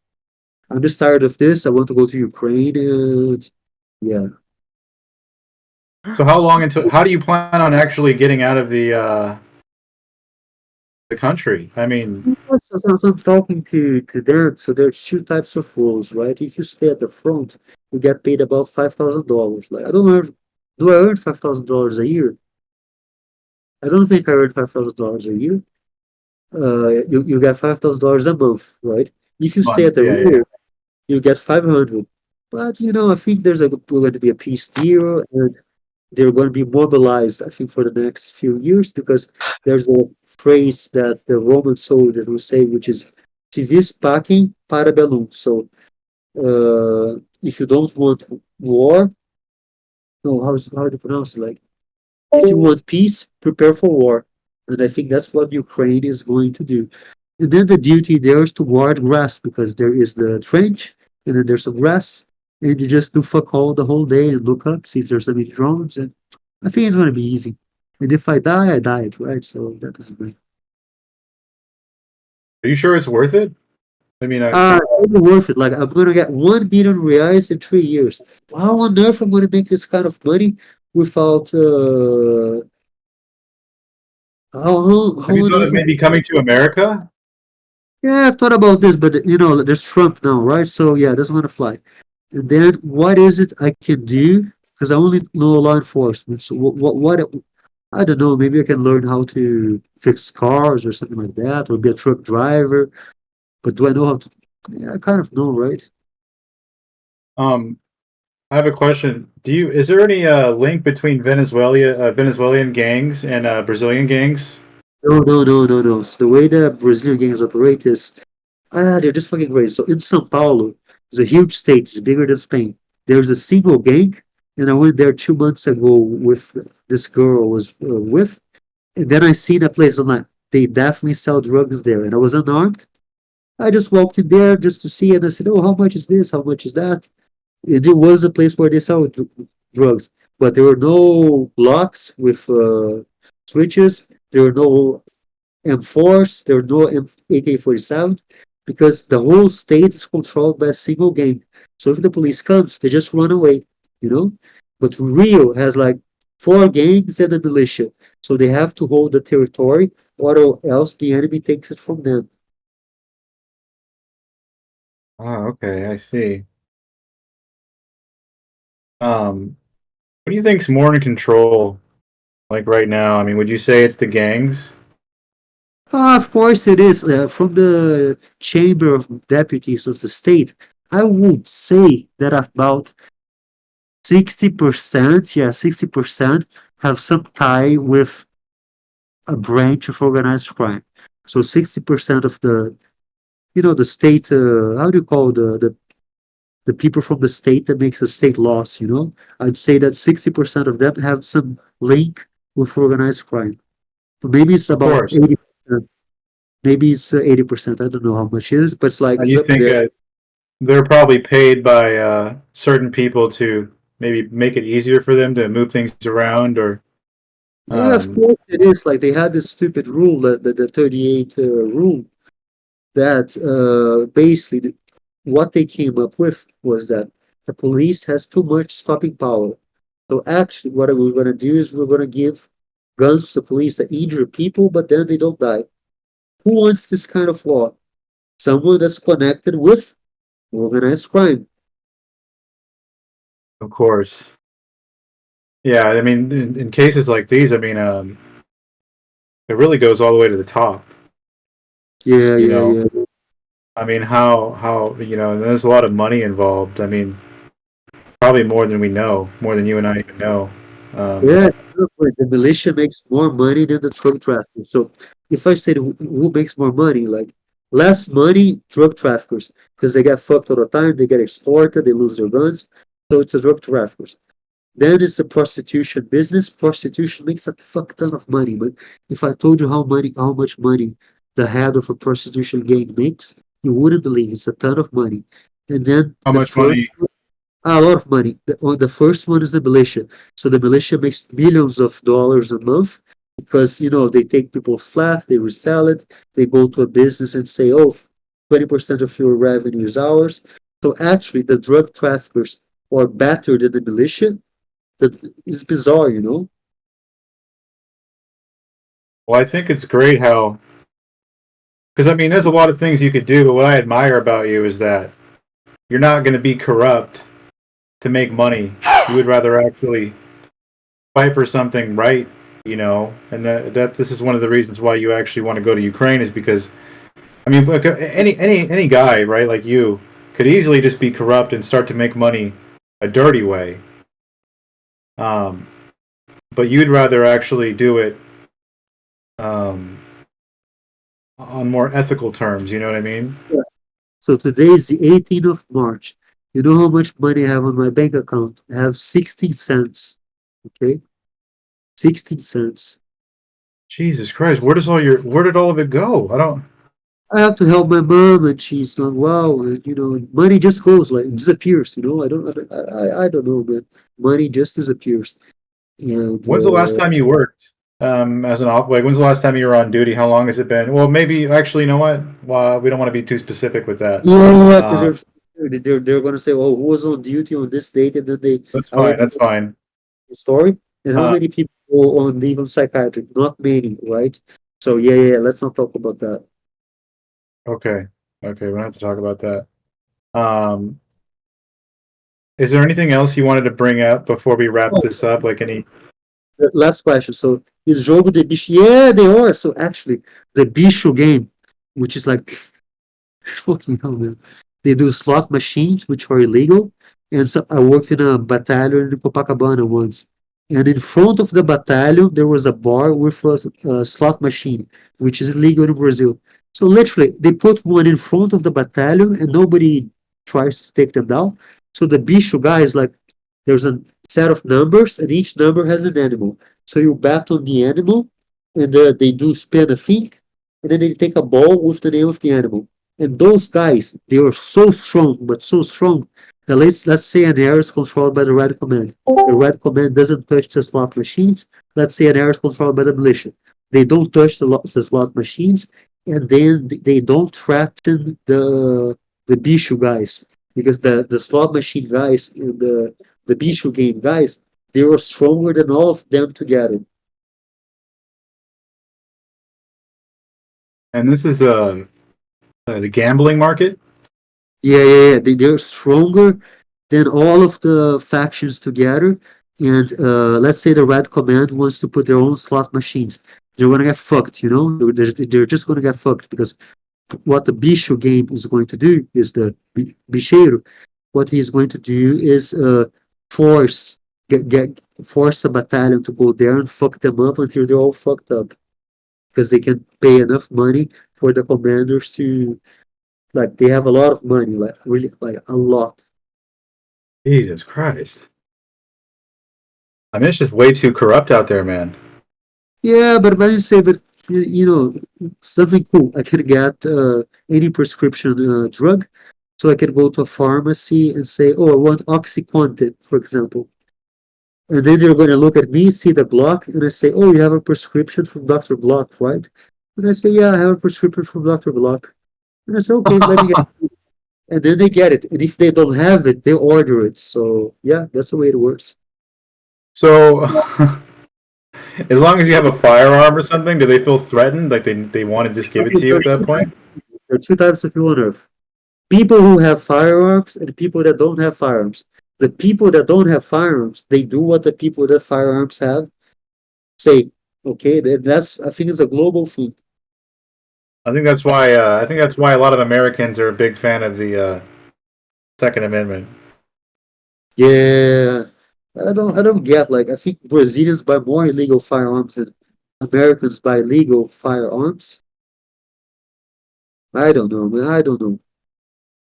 I'm just tired of this. I want to go to Ukraine, and yeah. So how do you plan on actually getting out of the country? I mean, So I'm talking to them. So there's two types of roles, right? If you stay at the front, you get paid about $5,000. Like I don't earn, do I earn $5,000 a year? I don't think I earn $5,000 a year. You get $5,000 a month, right? If you stay at month. the Yeah, yeah. rear, you get 500. But I think there's going to be a peace deal, and they're going to be mobilized, I think, for the next few years because there's a phrase that the Roman soldiers will say, which is civis pacem para bellum. So if you don't want war, no, how do you pronounce it? Like, if you want peace, prepare for war. And I think that's what Ukraine is going to do. And then the duty there is to guard grass because there is the trench and then there's some grass. And you just do fuck all the whole day and look up, see if there's any drones. And I think it's going to be easy. And if I die, I died, right? So that doesn't matter. Are you sure it's worth it? I mean, It'll be worth it. Like, I'm going to get 1 million reais in 3 years. How on earth am I going to make this kind of money without, how have you on thought of earth? maybe coming to America? Yeah, I've thought about this, but there's Trump now, right? So yeah, that's gonna fly. And then what is it I can do? Because I only know law enforcement. So what I don't know, maybe I can learn how to fix cars or something like that, or be a truck driver. But do I know how to? Yeah, I kind of know, right? Um, I have a question. Is there any link between Venezuelan gangs and Brazilian gangs? No, no, no, no, no. So the way the Brazilian gangs operate is, they're just fucking crazy. So in São Paulo, it's a huge state, it's bigger than Spain. There's a single gang, and I went there 2 months ago with this girl I was with, and then I seen a place. I'm like, they definitely sell drugs there, and I was unarmed. I just walked in there just to see, and I said, "Oh, how much is this? How much is that?" And it was a place where they sell drugs, but there were no locks with switches. There were no M4s, there were no AK-47 because the whole state is controlled by a single gang. So if the police comes, they just run away, you know. But Rio has like four gangs and a militia, so they have to hold the territory, or else the enemy takes it from them. Oh, okay, I see. What do you think's more in control, like right now? I mean, would you say it's the gangs? Of course, it is. From the Chamber of Deputies of the state, I would say that about 60%, yeah, 60% have some tie with a branch of organized crime. So 60% of the state, how do you call the people from the state that makes the state laws? I'd say that 60% of them have some link with organized crime. But maybe it's Of about course. 80%. Maybe it's 80%. I don't know how much it is, but it's like, And it's you up think there. they're probably paid by certain people to maybe make it easier for them to move things around, or Yeah, of um, course it is. Like they had this stupid rule, the 38 rule, that basically what they came up with was that the police has too much stopping power. So actually, what we're going to do is we're going to give guns to police that injure people, but then they don't die. Who wants this kind of law? Someone that's connected with organized crime. of course, yeah. I mean, in cases like these, I mean, it really goes all the way to the top. Yeah, You yeah, know, yeah. I mean, how there's a lot of money involved. I mean, probably more than we know, more than you and I even know. Um, Yes, the militia makes more money than the drug traffickers. So if I said who makes more money, like less money, drug traffickers, because they get fucked all the time, they get extorted, they lose their guns. So it's the drug traffickers. Then it's the prostitution business. Prostitution makes a fuck ton of money. But if I told you how much money the head of a prostitution gang makes, you wouldn't believe it's a ton of money. And then how the much first money? a lot of money. The first one is the militia. So the militia makes millions of dollars a month because they take people's flat, they resell it, they go to a business and say, "Oh, 20% of your revenue is ours." So actually, the drug traffickers are better than the militia. That is bizarre. Well, I think it's great how, because I mean, there's a lot of things you could do, but what I admire about you is that you're not going to be corrupt to make money. You would rather actually fight for something right, and that this is one of the reasons why you actually want to go to Ukraine is because I mean, look, any guy, right, like you, could easily just be corrupt and start to make money a dirty way. Um, but you'd rather actually do it um, on more ethical terms. You know what I mean? So today is the 18th of March. You know how much money I have on my bank account? I have 16 cents. Okay, 16 cents. Jesus Christ, where did all of it go? I don't. I have to help my mom, and she's not well. And money just goes like it disappears. I don't know, man. Money just disappears. And When's the last time you worked as an op? Like, when's the last time you were on duty? How long has it been? Well, maybe actually, you know what? Well, we don't want to be too specific with that. yeah, because Uh, they're gonna say, "Oh, who was on duty on this date?" And then they that's fine. already That's know fine. the story. And how Uh, many people go on leave on psychiatry? Not many, right? So yeah, yeah. Let's not talk about that. okay, okay, we don't have to talk about that. Um, is there anything else you wanted to bring up before we wrap Oh, this up? Like any? the last question. So It's jogo de bicho. Yeah, they are. So actually, the bicho game, which is like fucking hell, man. They do slot machines, which are illegal. And so I worked in a battalion in Copacabana once. And in front of the battalion, there was a bar with a slot machine, which is illegal in Brazil. So literally, they put one in front of the battalion and nobody tries to take them down. So the bicho guy is like, there's a set of numbers and each number has an animal. So you bet on the animal and they do spin a thing and then they take a ball with the name of the animal. And those guys, they are so strong, but so strong that let's say an area is controlled by the red command. The red command doesn't touch the slot machines. Let's say an area is controlled by the militia. They don't touch the slot machines, and then they don't threaten the Bishu guys because the slot machine guys and the Bishu game guys, they were stronger than all of them together. And this is the gambling market. Yeah. They're stronger than all of the factions together. And let's say the Red Command wants to put their own slot machines. They're gonna get fucked, you know? They're just gonna get fucked because what the Bicho game is going to do is the Bicheiro, what he's going to do is force force the battalion to go there and fuck them up until they're all fucked up because they can pay enough money for the commanders to like they have a lot of money, like really like a lot. Jesus Christ. I mean, it's just way too corrupt out there, man. Yeah, but when you say that, you know, something cool, I can get any prescription drug. So I can go to a pharmacy and say, oh, I want OxyContin, for example. And then they're going to look at me, see the Glock, and I say, oh, you have a prescription from Dr. Block, right? And I say, yeah, I have a prescription from Dr. Block. And I say, okay, let me get it. And then they get it. And if they don't have it, they order it. So, yeah, that's the way it works. So, as long as you have a firearm or something, do they feel threatened? Like they want to just give it to you at that point? There are two types of people on Earth. People who have firearms and people that don't have firearms. The people that don't have firearms, they do what the people that firearms have say. Okay, that's I think it's a global thing. I think that's why a lot of Americans are a big fan of the Second Amendment. Yeah, I don't get like I think Brazilians buy more illegal firearms than Americans buy legal firearms. I don't know, man. I don't know.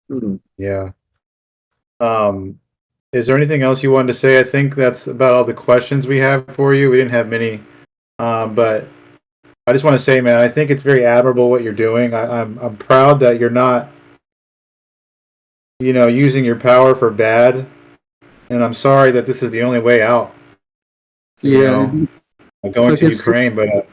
I don't know. Yeah. Um, is there anything else you wanted to say? I think that's about all the questions we have for you. We didn't have many, but I just want to say, man, I think it's very admirable what you're doing. I'm proud that you're not, using your power for bad, and I'm sorry that this is the only way out. Yeah, I'm if I going to can Ukraine, but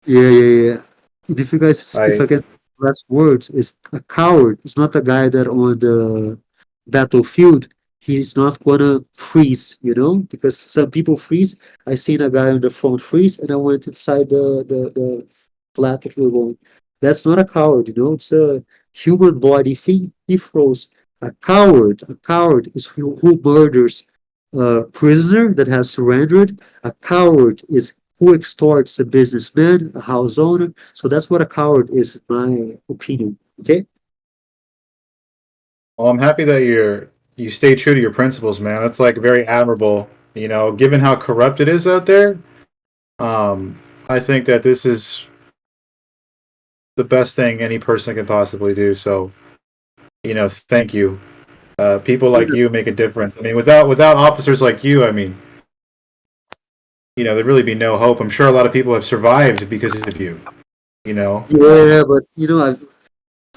yeah. And if you guys, if I I get last words, is a coward. It's not a guy that on the battlefield, he's not gonna freeze, you know, because some people freeze. I seen a guy on the front freeze, and I went inside the flat that we were going. That's not a coward, you know. It's a human body thing. He froze. A coward is who murders a prisoner that has surrendered. A coward is who extorts a businessman, a house owner. So that's what a coward is, in my opinion. Okay? well, I'm happy that you stay true to your principles, man. That's like very admirable. Given how corrupt it is out there, I think that this is the best thing any person can possibly do. So, thank you. People like you make a difference. I mean, without officers like you, I mean, there'd really be no hope. I'm sure a lot of people have survived because of you. Yeah, but you know,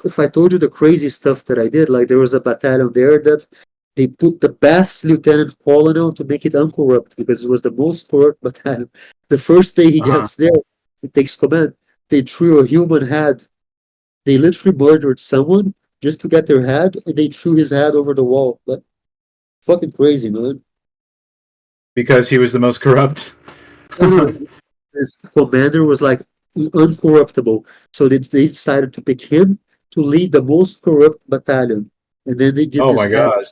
if I told you the crazy stuff that I did, like there was a battalion there that they put the best lieutenant colonel to make it uncorrupt because it was the most corrupt battalion. The first day he Uh-huh. gets there, he takes command. They threw a human head. They literally murdered someone just to get their head, and they threw his head over the wall. But fucking crazy, man. Because he was the most corrupt. No, no, this commander was like uncorruptible. So they decided to pick him to lead the most corrupt battalion. And then they did Oh this my head, gosh.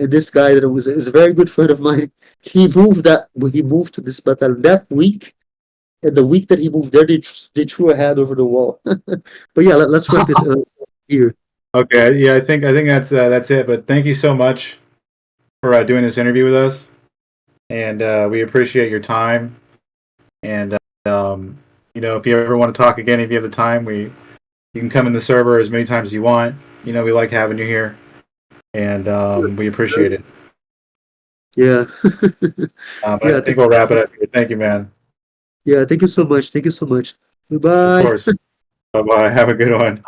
And this guy that is a very good friend of mine, he moved to this battalion that week. And the week that he moved there, they threw a head over the wall. But yeah, let's wrap it here. Okay, yeah, I think that's it. But thank you so much for doing this interview with us, and we appreciate your time. And if you ever want to talk again, if you have the time, you can come in the server as many times as you want. We like having you here, and we appreciate it. Yeah. But Yeah, I think we'll wrap it up here. Thank you, man. yeah, thank you so much. Thank you so much. Of Goodbye. course. Bye bye. Have a good one.